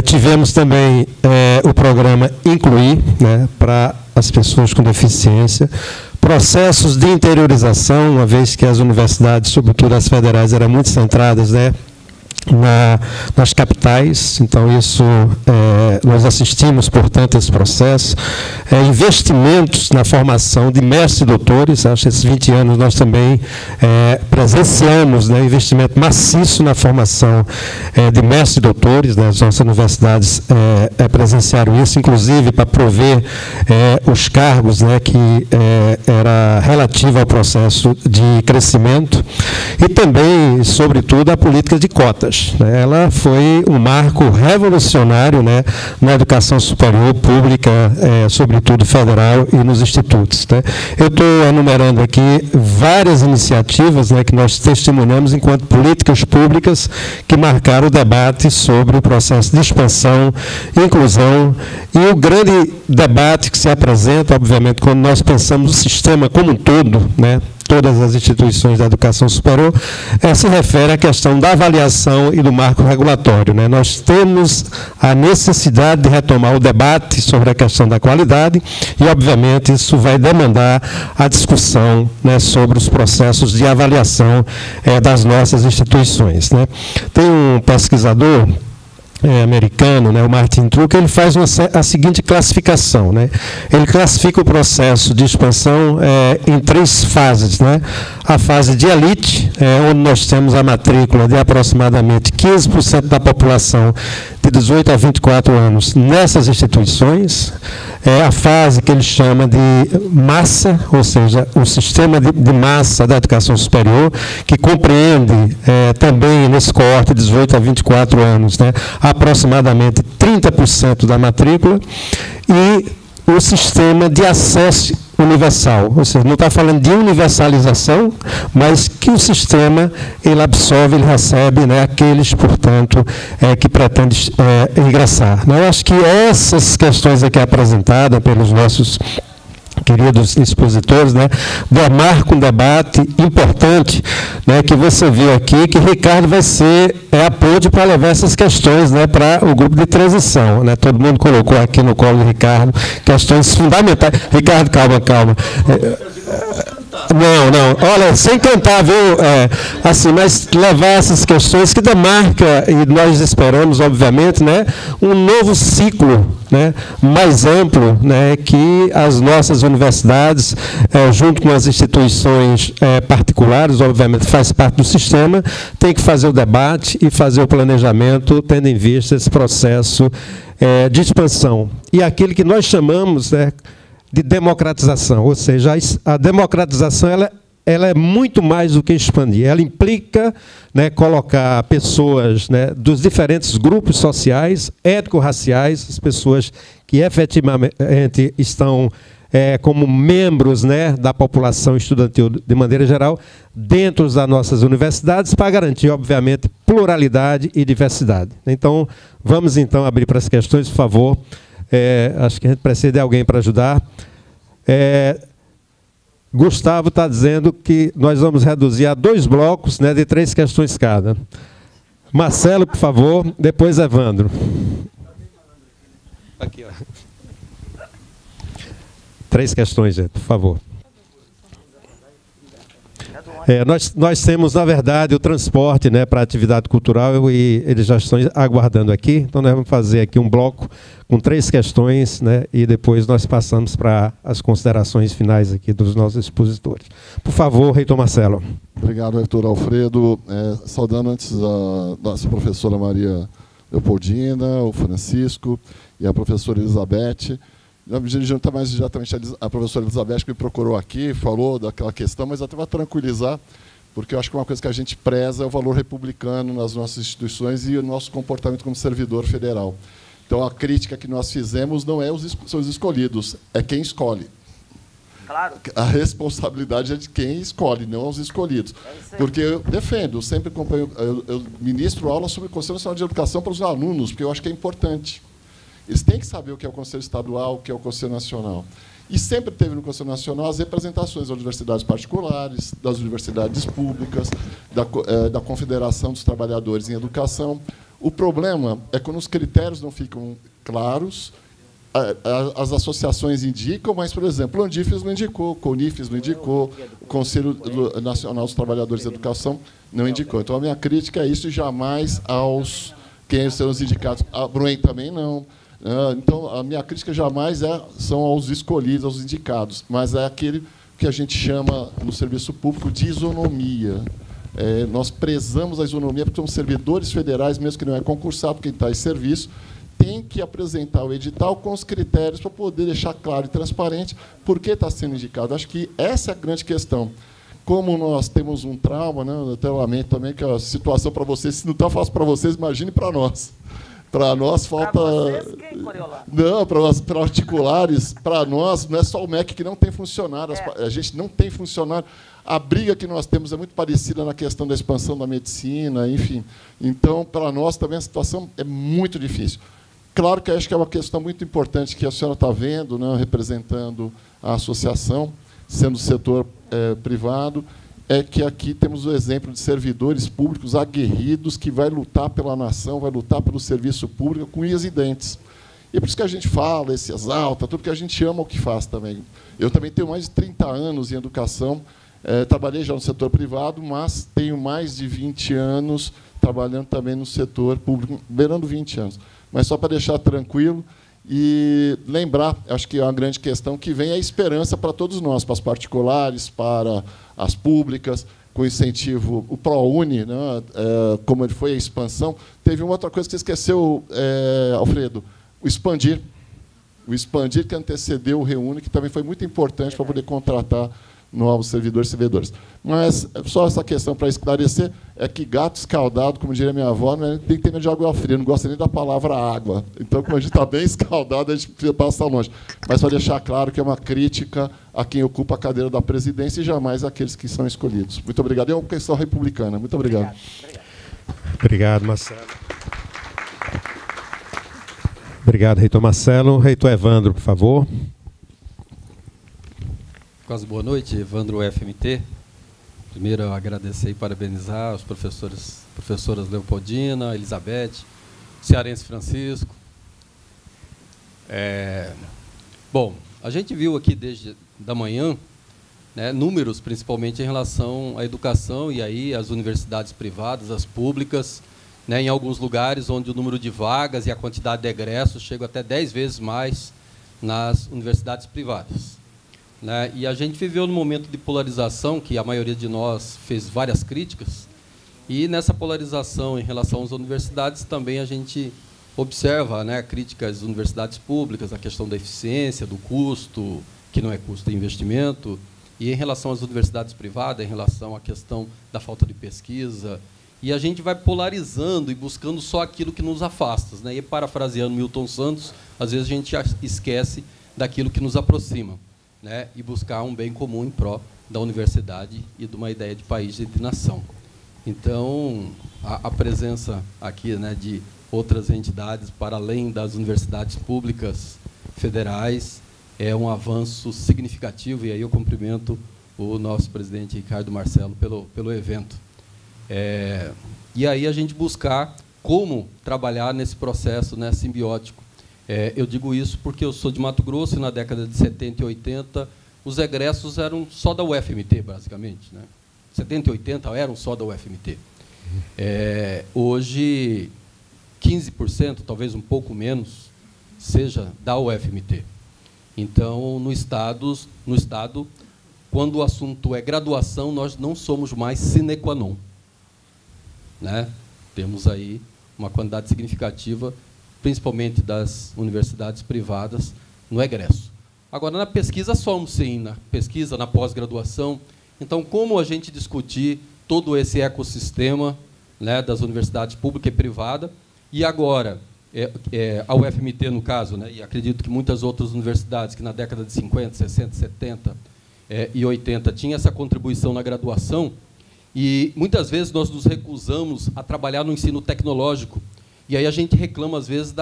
S3: Tivemos também o programa Incluir, né, para as pessoas com deficiência, processos de interiorização, uma vez que as universidades, sobretudo as federais, eram muito centradas, né, nas capitais. Então isso nós assistimos, portanto, esse processo. Investimentos na formação de mestres e doutores. Acho que esses 20 anos nós também presenciamos, né, investimento maciço na formação de mestres e doutores, né. As nossas universidades presenciaram isso, inclusive para prover os cargos, né, que era relativo ao processo de crescimento, e também, sobretudo, a política de cotas. Ela foi um marco revolucionário, né, na educação superior pública, sobretudo federal, e nos institutos, né. Eu estou enumerando aqui várias iniciativas, né, que nós testemunhamos enquanto políticas públicas que marcaram o debate sobre o processo de expansão, inclusão, e o grande debate que se apresenta, obviamente, quando nós pensamos no sistema como um todo, né, todas as instituições da educação superior, se refere à questão da avaliação e do marco regulatório, né? Nós temos a necessidade de retomar o debate sobre a questão da qualidade e, obviamente, isso vai demandar a discussão, né, sobre os processos de avaliação das nossas instituições, né? Tem um pesquisador americano, né, o Martin Truca, ele faz a seguinte classificação, né? Ele classifica o processo de expansão em 3 fases, né? A fase de elite, onde nós temos a matrícula de aproximadamente 15% da população de 18 a 24 anos nessas instituições. A fase que ele chama de massa, ou seja, o sistema de massa da educação superior, que compreende também nesse coorte de 18 a 24 anos, né, aproximadamente 30% da matrícula, e o sistema de acesso universal, ou seja, não está falando de universalização, mas que o sistema ele absorve, ele recebe, né, aqueles, portanto, que pretendem ingressar. Eu acho que essas questões aqui apresentadas pelos nossos queridos expositores, né, demarca um debate importante, né, que você viu aqui, que Ricardo vai ser a ponte para levar essas questões, né, para o grupo de transição, né? Todo mundo colocou aqui no colo de Ricardo questões fundamentais. Ricardo, calma. Não. Olha, sem cantar, viu? Assim, mas levar essas questões que demarca, e nós esperamos, obviamente, né, um novo ciclo, né, mais amplo, né, que as nossas universidades, junto com as instituições particulares, obviamente, faz parte do sistema, tem que fazer o debate e fazer o planejamento, tendo em vista esse processo de expansão. E aquele que nós chamamos, né, de democratização, ou seja, a democratização ela é muito mais do que expandir. Ela implica, né, colocar pessoas, né, dos diferentes grupos sociais, étnico-raciais, as pessoas que efetivamente estão como membros, né, da população estudantil de maneira geral, dentro das nossas universidades, para garantir, obviamente, pluralidade e diversidade. Então, vamos então abrir para as questões, por favor. Acho que a gente precisa de alguém para ajudar. Gustavo está dizendo que nós vamos reduzir a 2 blocos, né, de 3 questões cada. Marcelo, por favor, depois Evandro. Aqui, ó. 3 questões, gente, por favor. Nós temos, na verdade, o transporte, né, para a atividade cultural, e eles já estão aguardando aqui. Então, nós vamos fazer aqui um bloco com 3 questões, né, e depois nós passamos para as considerações finais aqui dos nossos expositores. Por favor, reitor Marcelo.
S7: Obrigado, reitor Alfredo. Saudando antes a nossa professora Maria Leopoldina, o Francisco e a professora Elizabeth. Me dirigindo mais diretamente a professora Elizabeth, que me procurou aqui, falou daquela questão, mas até para tranquilizar, porque eu acho que uma coisa que a gente preza é o valor republicano nas nossas instituições e o nosso comportamento como servidor federal. Então, a crítica que nós fizemos não são os escolhidos, é quem escolhe. Claro. A responsabilidade é de quem escolhe, não os escolhidos. Porque eu defendo, eu sempre acompanho, eu ministro aula sobre o Conselho Nacional de Educação para os alunos, porque eu acho que é importante. Eles têm que saber o que é o Conselho Estadual, o que é o Conselho Nacional. E sempre teve no Conselho Nacional as representações das universidades particulares, das universidades públicas, da Confederação dos Trabalhadores em Educação. O problema é quando os critérios não ficam claros, as associações indicam, mas, por exemplo, o Andifes não indicou, o CONIFES não indicou, o Conselho Nacional dos Trabalhadores em Educação não indicou. Então, a minha crítica é isso, e jamais aos quem são os indicados. A Bruen também não. Então, a minha crítica jamais são aos escolhidos, aos indicados, mas é aquele que a gente chama, no serviço público, de isonomia. Nós prezamos a isonomia, porque somos servidores federais, mesmo que não é concursado, quem está em serviço, tem que apresentar o edital com os critérios para poder deixar claro e transparente por que está sendo indicado. Acho que essa é a grande questão. Como nós temos um trauma, né, eu até lamento também que a situação para vocês, se não está fácil para vocês, imagine para nós. Para nós falta... Para vocês, quem, não, para particulares, para nós, não é só o MEC que não tem funcionário, a gente não tem funcionário. A briga que nós temos é muito parecida na questão da expansão da medicina, enfim. Então, para nós também a situação é muito difícil. Claro que acho que é uma questão muito importante que a senhora está vendo, né, representando a associação. sendo do setor privado, é que aqui temos o exemplo de servidores públicos aguerridos que vai lutar pela nação, vai lutar pelo serviço público com unhas e dentes. E é por isso que a gente fala, se exalta, tudo que a gente ama o que faz também. Eu também tenho mais de 30 anos em educação, trabalhei já no setor privado, mas tenho mais de 20 anos trabalhando também no setor público, beirando 20 anos. Mas só para deixar tranquilo e lembrar, acho que é uma grande questão, que vem a esperança para todos nós, para as particulares, para as públicas, com incentivo, o ProUni, né, como ele foi a expansão. Teve uma outra coisa que você esqueceu, Alfredo, o Expandir. O Expandir que antecedeu o Reúne, que também foi muito importante para poder contratar novos servidores e servidoras. Mas só essa questão para esclarecer, é que gato escaldado, como diria minha avó, não tem que ter medo de água fria, não gosta nem da palavra água. Então, como a gente está bem escaldado, a gente precisa passar longe. Mas para deixar claro que é uma crítica a quem ocupa a cadeira da presidência e jamais àqueles que são escolhidos. Muito obrigado. É uma questão republicana. Muito obrigado.
S3: Obrigado, Marcelo. Obrigado, reitor Marcelo. Reitor Evandro, por favor.
S8: Quase boa noite, Evandro FMT. Primeiro, eu agradecer e parabenizar os professoras Leopoldina, Elizabeth, Cearense Francisco. Bom, a gente viu aqui desde da manhã, né, números, principalmente em relação à educação e aí as universidades privadas, as públicas, né, em alguns lugares onde o número de vagas e a quantidade de egressos chegam até 10 vezes mais nas universidades privadas. Né? E a gente viveu num momento de polarização, que a maioria de nós fez várias críticas, e nessa polarização em relação às universidades também a gente observa, né, críticas às universidades públicas, a questão da eficiência, do custo, que não é custo, é investimento, e em relação às universidades privadas, em relação à questão da falta de pesquisa, e a gente vai polarizando e buscando só aquilo que nos afasta, né? E parafraseando Milton Santos, às vezes a gente esquece daquilo que nos aproxima, né, e buscar um bem comum em pró da universidade e de uma ideia de país e de nação. Então, a presença aqui, né, de outras entidades, para além das universidades públicas federais, é um avanço significativo, e aí eu cumprimento o nosso presidente Ricardo Marcelo pelo evento. E aí a gente buscar como trabalhar nesse processo, né, simbiótico. Eu digo isso porque eu sou de Mato Grosso e na década de 70 e 80 os egressos eram só da UFMT, basicamente, né? 70 e 80 eram só da UFMT. Hoje, 15%, talvez um pouco menos, seja da UFMT. Então, no Estado, quando o assunto é graduação, nós não somos mais sine qua non, né? Temos aí uma quantidade significativa, principalmente das universidades privadas, no egresso. Agora, na pesquisa, somos sim, na pesquisa, na pós-graduação. Então, como a gente discutir todo esse ecossistema, né, das universidades pública e privada, e agora, a UFMT, no caso, né, e acredito que muitas outras universidades que na década de 50, 60, 70 e 80 tinham essa contribuição na graduação, e muitas vezes nós nos recusamos a trabalhar no ensino tecnológico. E aí a gente reclama, às vezes,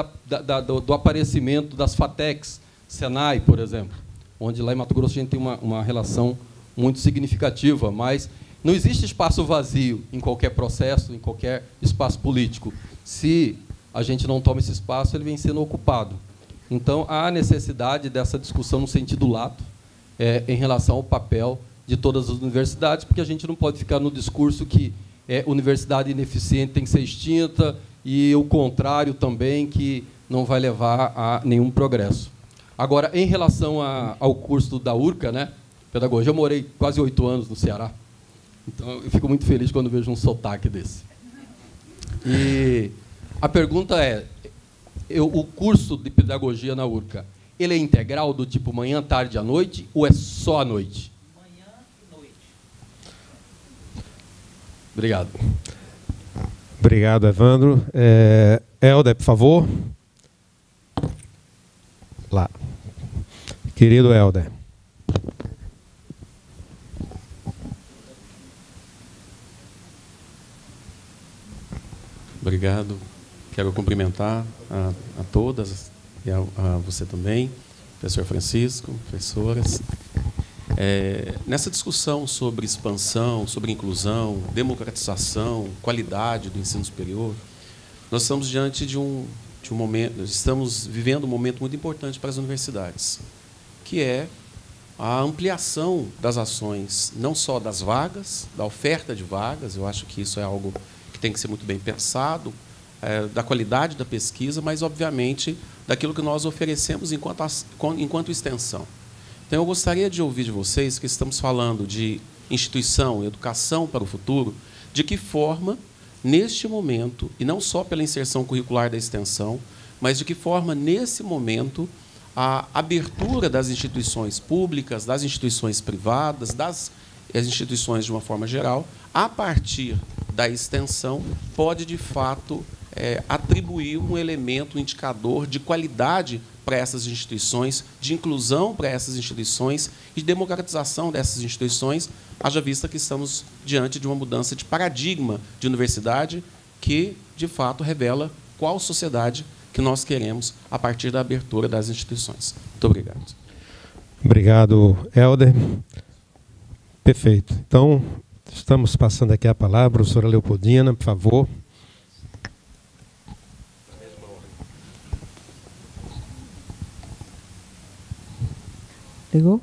S8: do aparecimento das FATECs, Senai, por exemplo, onde lá em Mato Grosso a gente tem uma relação muito significativa, mas não existe espaço vazio em qualquer processo, em qualquer espaço político. Se a gente não toma esse espaço, ele vem sendo ocupado. Então, há necessidade dessa discussão no sentido lato, em relação ao papel de todas as universidades, porque a gente não pode ficar no discurso que universidade ineficiente tem que ser extinta, e o contrário também, que não vai levar a nenhum progresso. Agora, em relação ao curso da URCA, né, pedagogia, eu morei quase 8 anos no Ceará, então eu fico muito feliz quando vejo um sotaque desse. E a pergunta é, o curso de pedagogia na URCA, ele é integral, do tipo manhã, tarde e à noite, ou é só à noite?
S6: Manhã e noite.
S8: Obrigado.
S3: Obrigado, Evandro. Helder, por favor. Lá. Querido Helder.
S2: Obrigado. Quero cumprimentar a todas e a você também, professor Francisco, professoras. Nessa discussão sobre expansão, sobre inclusão, democratização, qualidade do ensino superior, nós estamos diante de um momento, estamos vivendo um momento muito importante para as universidades, que é a ampliação das ações, não só das vagas, da oferta de vagas, eu acho que isso é algo que tem que ser muito bem pensado, da qualidade da pesquisa, mas, obviamente, daquilo que nós oferecemos enquanto extensão. Então, eu gostaria de ouvir de vocês, que estamos falando de instituição, educação para o futuro, de que forma, neste momento, e não só pela inserção curricular da extensão, mas de que forma, nesse momento, a abertura das instituições públicas, das instituições privadas, das instituições de uma forma geral, a partir da extensão, pode, de fato, atribuir um elemento, um indicador de qualidade para essas instituições, de inclusão para essas instituições e de democratização dessas instituições, haja vista que estamos diante de uma mudança de paradigma de universidade que, de fato, revela qual sociedade que nós queremos a partir da abertura das instituições. Muito obrigado.
S3: Obrigado, Helder. Perfeito. Então, estamos passando aqui a palavra, professora Leopoldina, por favor.
S4: Ligou?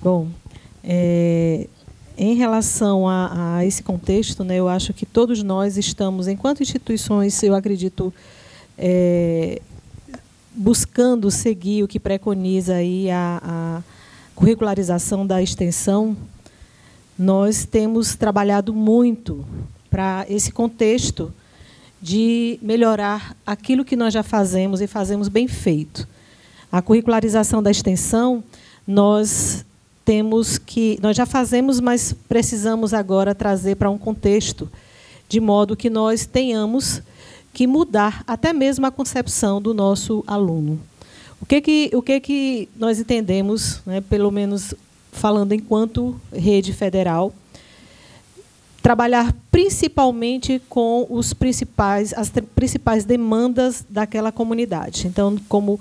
S4: Bom, em relação a esse contexto, né, eu acho que todos nós estamos, enquanto instituições, eu acredito, buscando seguir o que preconiza aí a curricularização da extensão. Nós temos trabalhado muito para esse contexto de melhorar aquilo que nós já fazemos e fazemos bem feito. A curricularização da extensão, nós já fazemos, mas precisamos agora trazer para um contexto, de modo que nós tenhamos que mudar até mesmo a concepção do nosso aluno. O que nós entendemos, né, pelo menos falando enquanto rede federal, trabalhar principalmente com as principais demandas daquela comunidade. Então, como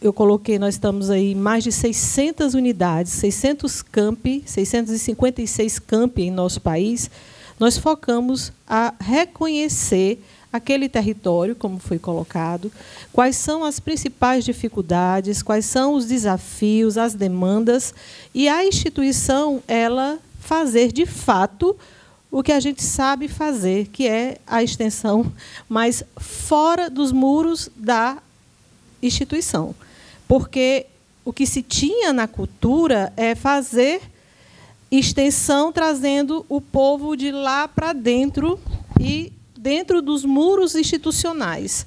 S4: eu coloquei, nós estamos aí em mais de 600 unidades, 600 campi, 656 campi em nosso país. Nós focamos a reconhecer aquele território, como foi colocado, quais são as principais dificuldades, quais são os desafios, as demandas, e a instituição, ela fazer, de fato, o que a gente sabe fazer, que é a extensão, mas fora dos muros da instituição. Porque o que se tinha na cultura é fazer extensão trazendo o povo de lá para dentro e dentro dos muros institucionais.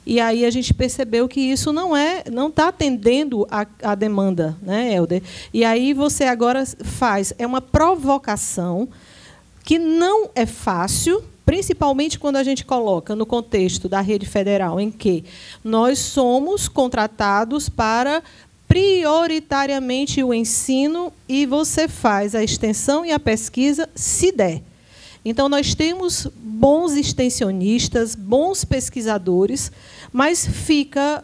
S4: E aí a gente percebeu que isso não está atendendo a demanda, né, Helder? E aí você agora faz uma provocação que não é fácil, principalmente quando a gente coloca no contexto da rede federal, em que nós somos contratados para prioritariamente o ensino e você faz a extensão e a pesquisa, se der. Então, nós temos bons extensionistas, bons pesquisadores, mas fica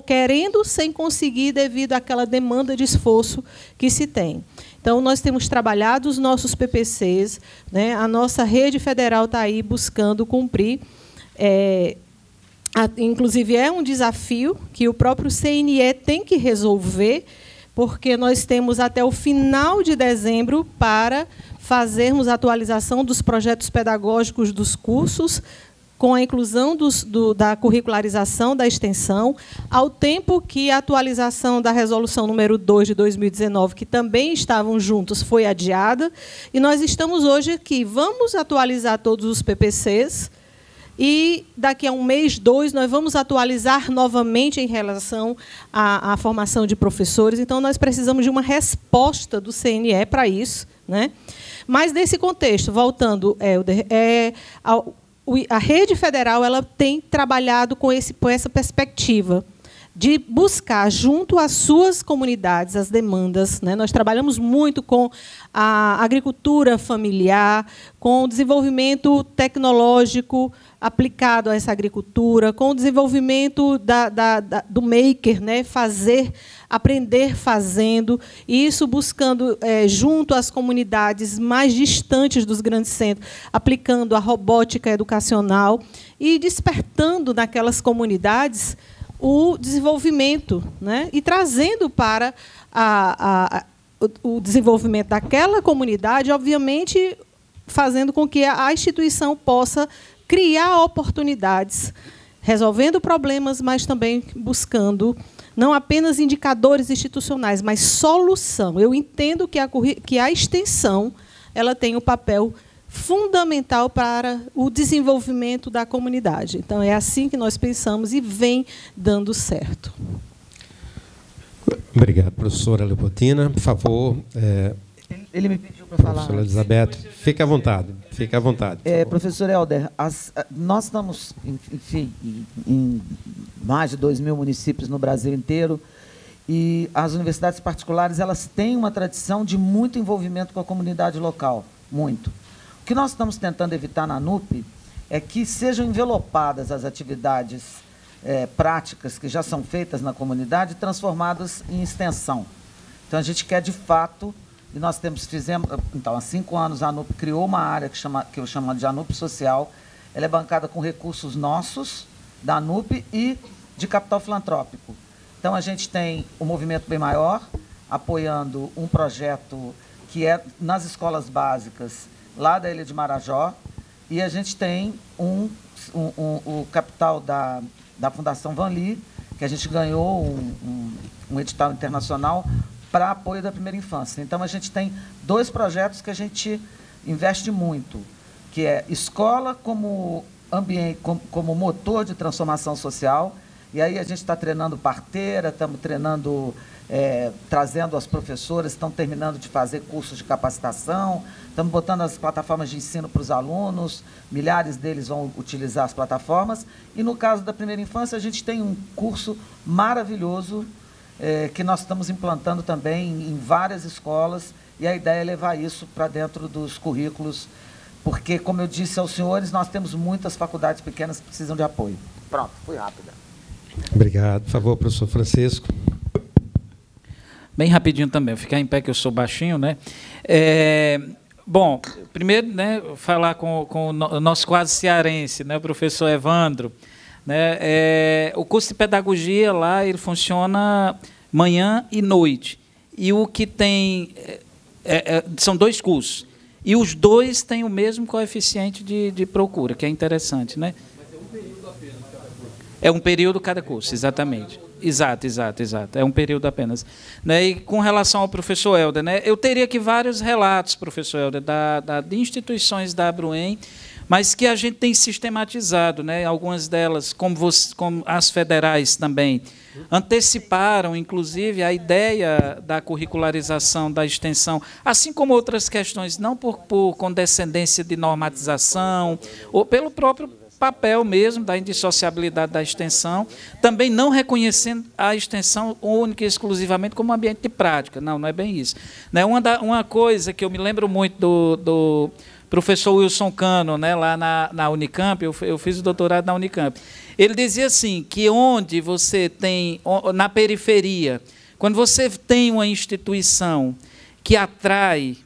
S4: querendo sem conseguir devido àquela demanda de esforço que se tem. Então, nós temos trabalhado os nossos PPCs, né? A nossa rede federal está aí buscando cumprir. Inclusive, é um desafio que o próprio CNE tem que resolver, porque nós temos até o final de dezembro para fazermos a atualização dos projetos pedagógicos dos cursos, com a inclusão da curricularização da extensão, ao tempo que a atualização da resolução número 2 de 2019, que também estavam juntos, foi adiada. E nós estamos hoje aqui. Vamos atualizar todos os PPCs e, daqui a um mês, 2, nós vamos atualizar novamente em relação à formação de professores. Então, nós precisamos de uma resposta do CNE para isso, né? Mas, nesse contexto, voltando, Helder, a rede federal ela tem trabalhado com essa perspectiva de buscar, junto às suas comunidades, as demandas, né? Nós trabalhamos muito com a agricultura familiar, com o desenvolvimento tecnológico aplicado a essa agricultura, com o desenvolvimento do maker, né? Aprender fazendo, e isso buscando, junto às comunidades mais distantes dos grandes centros, aplicando a robótica educacional e despertando naquelas comunidades o desenvolvimento, né? E trazendo para o desenvolvimento daquela comunidade, obviamente, fazendo com que a instituição possa criar oportunidades, resolvendo problemas, mas também buscando não apenas indicadores institucionais, mas solução. Eu entendo que a extensão ela tem um papel fundamental para o desenvolvimento da comunidade. Então, é assim que nós pensamos e vem dando certo.
S3: Obrigado, professora Leopoldina. Por favor,
S6: ele me pediu para falar.
S3: Professora Elizabeth, fique à vontade. Fique à vontade.
S6: Professor Helder, nós estamos, enfim, em mais de 2.000 municípios no Brasil inteiro, e as universidades particulares elas têm uma tradição de muito envolvimento com a comunidade local, muito. O que nós estamos tentando evitar na ANUP é que sejam envelopadas as atividades práticas que já são feitas na comunidade, transformadas em extensão. Então, a gente quer, de fato, e nós fizemos, então, há 5 anos, a ANUP criou uma área que eu chamo de ANUP Social. Ela é bancada com recursos nossos, da ANUP, e de capital filantrópico. Então, a gente tem o Movimento Bem Maior, apoiando um projeto que é nas escolas básicas, lá da Ilha de Marajó, e a gente tem o capital da Fundação Vanli, que a gente ganhou um edital internacional para apoio da primeira infância. Então, a gente tem 2 projetos que a gente investe muito, que é escola como ambiente, como motor de transformação social, e aí a gente está treinando parteira, estamos treinando, trazendo as professoras, estão terminando de fazer cursos de capacitação, estamos botando as plataformas de ensino para os alunos, milhares deles vão utilizar as plataformas, e no caso da primeira infância, a gente tem um curso maravilhoso, que nós estamos implantando também em várias escolas, e a ideia é levar isso para dentro dos currículos, porque, como eu disse aos senhores, nós temos muitas faculdades pequenas que precisam de apoio. Pronto, fui rápida.
S3: Obrigado. Por favor, professor Francisco.
S5: Bem rapidinho também, vou ficar em pé que eu sou baixinho, né? Bom, primeiro, né, falar com o nosso quase cearense, né, o professor Evandro. Né, o curso de pedagogia lá ele funciona manhã e noite. E o que tem... são 2 cursos. E os 2 têm o mesmo coeficiente de procura, que é interessante. Né? Mas é um período apenas cada curso. É um período cada curso, exatamente. Exato. É um período apenas. Né? E com relação ao professor Helder, né, eu teria aqui vários relatos, professor Helder, de instituições da Abruen, mas que a gente tem sistematizado, né? Algumas delas, como as federais também, anteciparam, inclusive, a ideia da curricularização, da extensão, assim como outras questões, não por condescendência de normatização, ou pelo próprio papel mesmo da indissociabilidade da extensão, também não reconhecendo a extensão única e exclusivamente como ambiente de prática. Não é bem isso. Né? Uma coisa que eu me lembro muito do professor Wilson Cano, né, lá na Unicamp, eu fiz o doutorado na Unicamp. Ele dizia assim, que onde você tem, na periferia, quando você tem uma instituição que atrai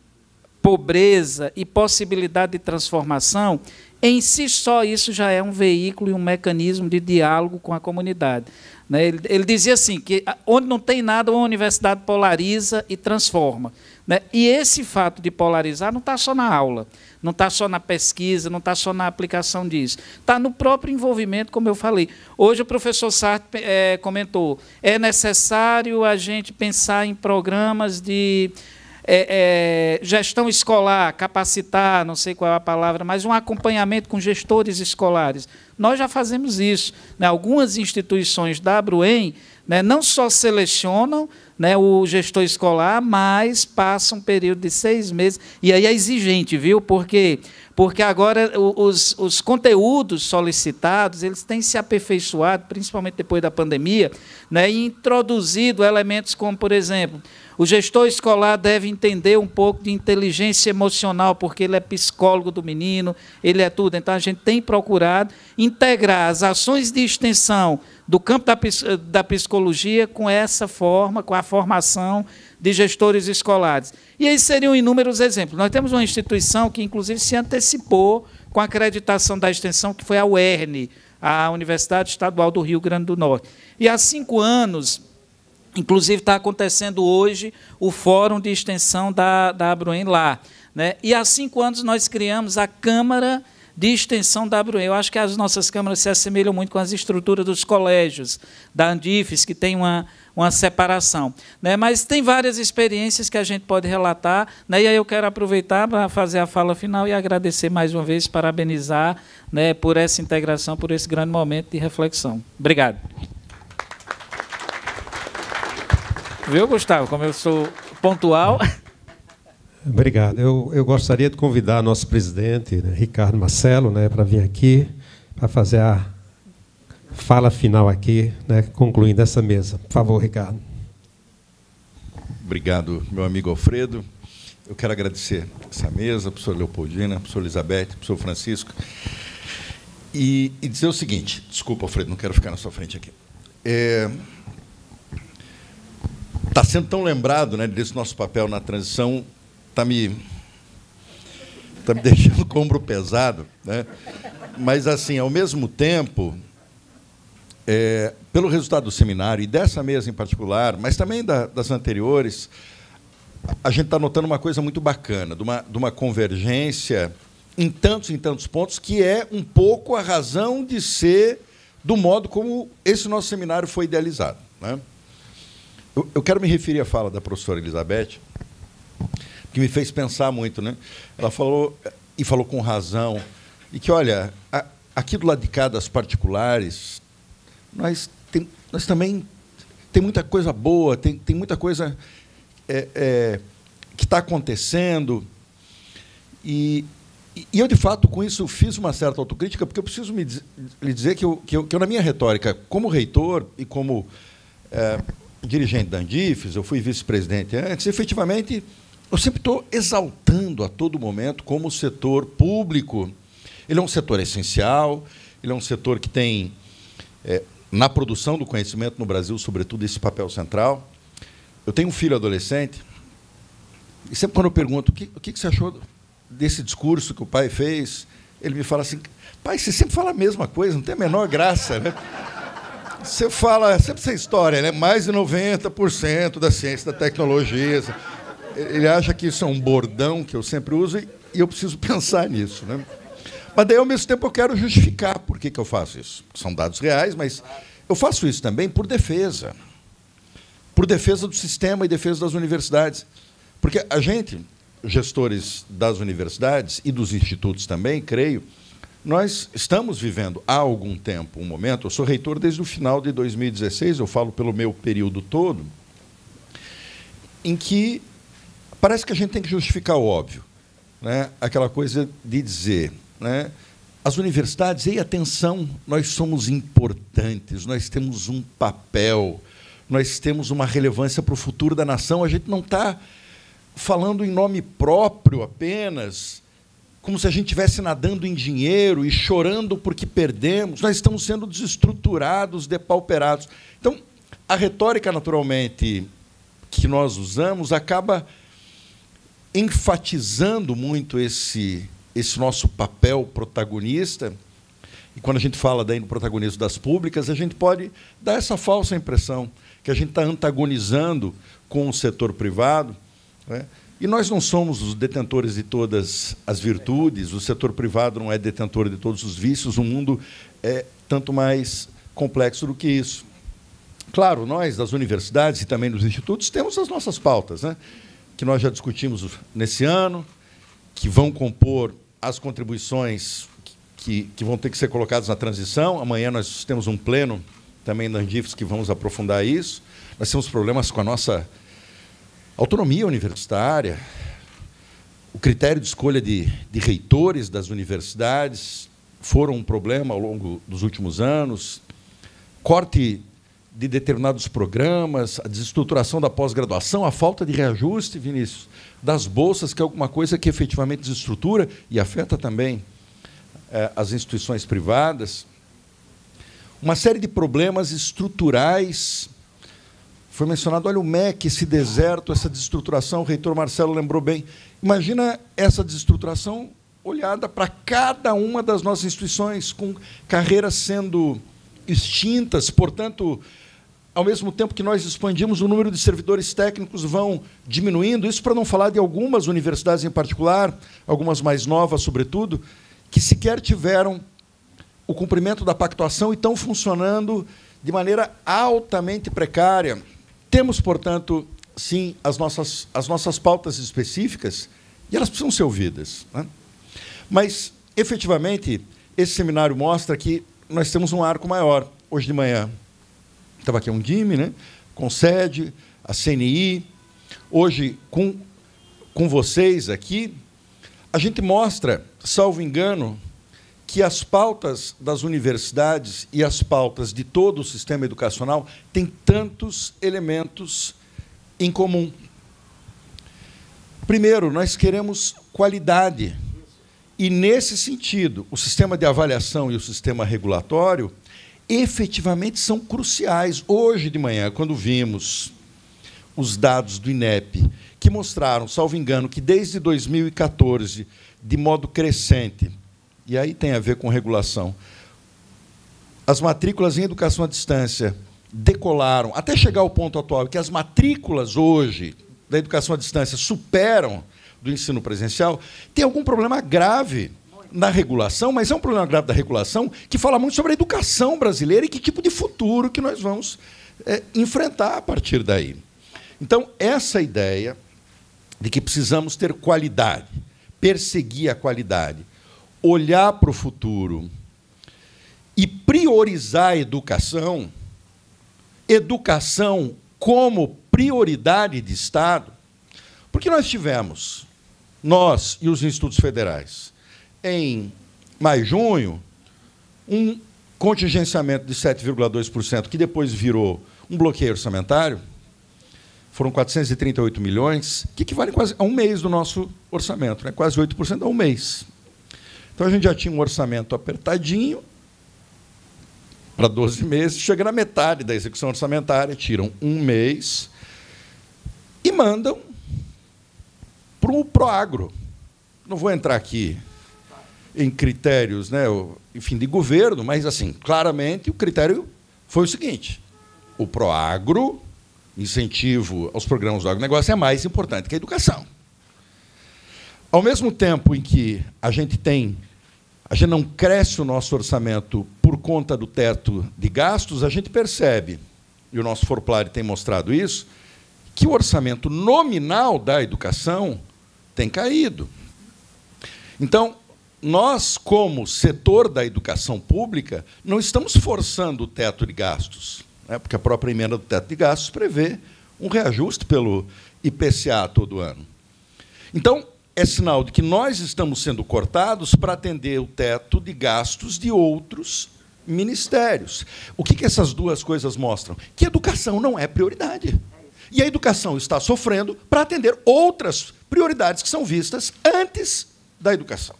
S5: pobreza e possibilidade de transformação, em si só isso já é um veículo e um mecanismo de diálogo com a comunidade. Né? Ele dizia assim, que onde não tem nada, uma universidade polariza e transforma. Né? E esse fato de polarizar não está só na aula, não está só na pesquisa, não está só na aplicação disso. Está no próprio envolvimento, como eu falei. Hoje o professor Sartre comentou, é necessário a gente pensar em programas de gestão escolar, capacitar, não sei qual é a palavra, mas um acompanhamento com gestores escolares. nós já fazemos isso, né? Algumas instituições da Abruem, né, não só selecionam, né, o gestor escolar, mas passam um período de 6 meses. E aí é exigente, viu? Porque agora os conteúdos solicitados, eles têm se aperfeiçoado, principalmente depois da pandemia, né, e introduzido elementos como, por exemplo, o gestor escolar deve entender um pouco de inteligência emocional, porque ele é psicólogo do menino, ele é tudo. Então, a gente tem procurado integrar as ações de extensão do campo da psicologia com essa forma, com a formação de gestores escolares. E aí seriam inúmeros exemplos. Nós temos uma instituição que, inclusive, se antecipou com a acreditação da extensão, que foi a UERN, a Universidade Estadual do Rio Grande do Norte. E há 5 anos, inclusive está acontecendo hoje o Fórum de Extensão da Abruem lá, né? E há 5 anos nós criamos a Câmara de Extensão da Abruem. Eu acho que as nossas câmaras se assemelham muito com as estruturas dos colégios, da Andifes, que tem uma separação, né? Mas tem várias experiências que a gente pode relatar, né? E aí eu quero aproveitar para fazer a fala final e agradecer mais uma vez, parabenizar, né, por essa integração, por esse grande momento de reflexão. Obrigado. Viu, Gustavo, como eu sou pontual?
S3: Obrigado. Eu gostaria de convidar nosso presidente, né, Ricardo Marcelo, né, para vir aqui, para fazer a fala final aqui, né, concluindo essa mesa. Por favor, Ricardo.
S9: Obrigado, meu amigo Alfredo. Eu quero agradecer essa mesa, a professora Leopoldina, a professora Elizabeth, a professor Francisco, e dizer o seguinte, desculpa, Alfredo, não quero ficar na sua frente aqui. Está sendo tão lembrado, né, desse nosso papel na transição, está me deixando com o ombro pesado, né? Mas, assim, ao mesmo tempo, pelo resultado do seminário, e dessa mesa em particular, mas também das anteriores, a gente está notando uma coisa muito bacana, de uma convergência em tantos pontos, que é um pouco a razão de ser do modo como esse nosso seminário foi idealizado, né? Eu quero me referir à fala da professora Elizabeth, que me fez pensar muito, né? Ela falou, e falou com razão, e que, olha, aqui do lado de cá das particulares, nós também tem muita coisa boa, tem muita coisa que está acontecendo, e eu, de fato, com isso, fiz uma certa autocrítica, porque eu preciso lhe dizer que eu, na minha retórica, como reitor e como dirigente da Andifes, eu fui vice-presidente antes, efetivamente, eu sempre estou exaltando a todo momento como o setor público, ele é um setor essencial, ele é um setor que tem, na produção do conhecimento no Brasil, sobretudo, esse papel central. Eu tenho um filho adolescente, e sempre quando eu pergunto o que você achou desse discurso que o pai fez, ele me fala assim, pai, você sempre fala a mesma coisa, não tem a menor graça, né? Você fala sempre essa história, né? Mais de 90% da ciência, da tecnologia. Ele acha que isso é um bordão que eu sempre uso e eu preciso pensar nisso, né? Mas daí, ao mesmo tempo, eu quero justificar por que eu faço isso. São dados reais, mas eu faço isso também por defesa do sistema e defesa das universidades. Porque a gente, gestores das universidades e dos institutos também, creio, nós estamos vivendo há algum tempo um momento, eu sou reitor desde o final de 2016, eu falo pelo meu período todo, em que parece que a gente tem que justificar o óbvio, né? Aquela coisa de dizer, né? As universidades, ei, atenção, nós somos importantes, nós temos um papel, nós temos uma relevância para o futuro da nação, a gente não está falando em nome próprio apenas, como se a gente estivesse nadando em dinheiro e chorando porque perdemos. Nós estamos sendo desestruturados, depauperados. Então, a retórica, naturalmente, que nós usamos acaba enfatizando muito esse nosso papel protagonista. E, quando a gente fala daí no protagonismo das públicas, a gente pode dar essa falsa impressão que a gente está antagonizando com o setor privado, né? E nós não somos os detentores de todas as virtudes, o setor privado não é detentor de todos os vícios, o mundo é tanto mais complexo do que isso. Claro, nós, das universidades e também dos institutos, temos as nossas pautas, né, que nós já discutimos nesse ano, que vão compor as contribuições que vão ter que ser colocados na transição. Amanhã nós temos um pleno também da Andifes que vamos aprofundar isso. Nós temos problemas com a nossa autonomia universitária, o critério de escolha de reitores das universidades foram um problema ao longo dos últimos anos, corte de determinados programas, a desestruturação da pós-graduação, a falta de reajuste, Vinícius, das bolsas, que é alguma coisa que efetivamente desestrutura e afeta também as instituições privadas. Uma série de problemas estruturais. Foi mencionado, olha, o MEC, esse deserto, essa desestruturação, o reitor Marcelo lembrou bem. Imagina essa desestruturação olhada para cada uma das nossas instituições, com carreiras sendo extintas, portanto, ao mesmo tempo que nós expandimos, o número de servidores técnicos vão diminuindo, isso para não falar de algumas universidades em particular, algumas mais novas, sobretudo, que sequer tiveram o cumprimento da pactuação e estão funcionando de maneira altamente precária. Temos, portanto, sim, as nossas pautas específicas, e elas precisam ser ouvidas, né? Mas, efetivamente, esse seminário mostra que nós temos um arco maior. Hoje de manhã, estava aqui um DIME, né, com sede, a CNI. Hoje, com vocês aqui, a gente mostra, salvo engano, que as pautas das universidades e as pautas de todo o sistema educacional têm tantos elementos em comum. Primeiro, nós queremos qualidade. E, nesse sentido, o sistema de avaliação e o sistema regulatório efetivamente são cruciais. Hoje de manhã, quando vimos os dados do INEP, que mostraram, salvo engano, que desde 2014, de modo crescente, e aí tem a ver com regulação, as matrículas em educação à distância decolaram, até chegar ao ponto atual, que as matrículas hoje da educação à distância superam do ensino presencial, tem algum problema grave na regulação, mas é um problema grave da regulação que fala muito sobre a educação brasileira e que tipo de futuro que nós vamos enfrentar a partir daí. Então, essa ideia de que precisamos ter qualidade, perseguir a qualidade, olhar para o futuro e priorizar a educação como prioridade de Estado, porque nós tivemos, nós e os institutos federais, em maio e junho, um contingenciamento de 7,2%, que depois virou um bloqueio orçamentário, foram 438 milhões, que equivale quase a um mês do nosso orçamento, né? Quase 8% a um mês. Então, a gente já tinha um orçamento apertadinho, para 12 meses, chega na metade da execução orçamentária, tiram um mês e mandam para o Proagro. Não vou entrar aqui em critérios, né, enfim, de governo, mas, assim, claramente, o critério foi o seguinte: o Proagro, incentivo aos programas do agronegócio, é mais importante que a educação. Ao mesmo tempo em que a gente não cresce o nosso orçamento por conta do teto de gastos, a gente percebe, e o nosso Forplari tem mostrado isso, que o orçamento nominal da educação tem caído. Então, nós, como setor da educação pública, não estamos forçando o teto de gastos, né, porque a própria emenda do teto de gastos prevê um reajuste pelo IPCA todo ano. Então, é sinal de que nós estamos sendo cortados para atender o teto de gastos de outros ministérios. O que essas duas coisas mostram? Que a educação não é prioridade. E a educação está sofrendo para atender outras prioridades que são vistas antes da educação.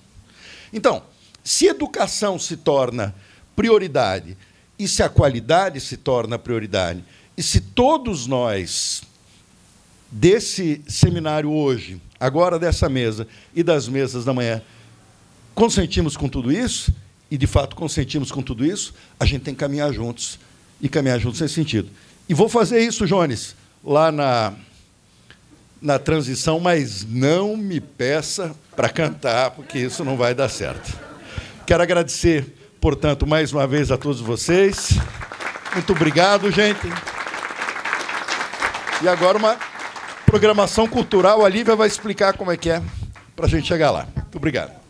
S9: Então, se a educação se torna prioridade, e se a qualidade se torna prioridade, e se todos nós, desse seminário hoje, agora dessa mesa e das mesas da manhã, consentimos com tudo isso, e, de fato, consentimos com tudo isso, a gente tem que caminhar juntos, e caminhar juntos nesse sentido. E vou fazer isso, Jones, lá na transição, mas não me peça para cantar, porque isso não vai dar certo. Quero agradecer, portanto, mais uma vez a todos vocês. Muito obrigado, gente. E agora uma programação cultural. A Lívia vai explicar como é que é para a gente chegar lá. Muito obrigado.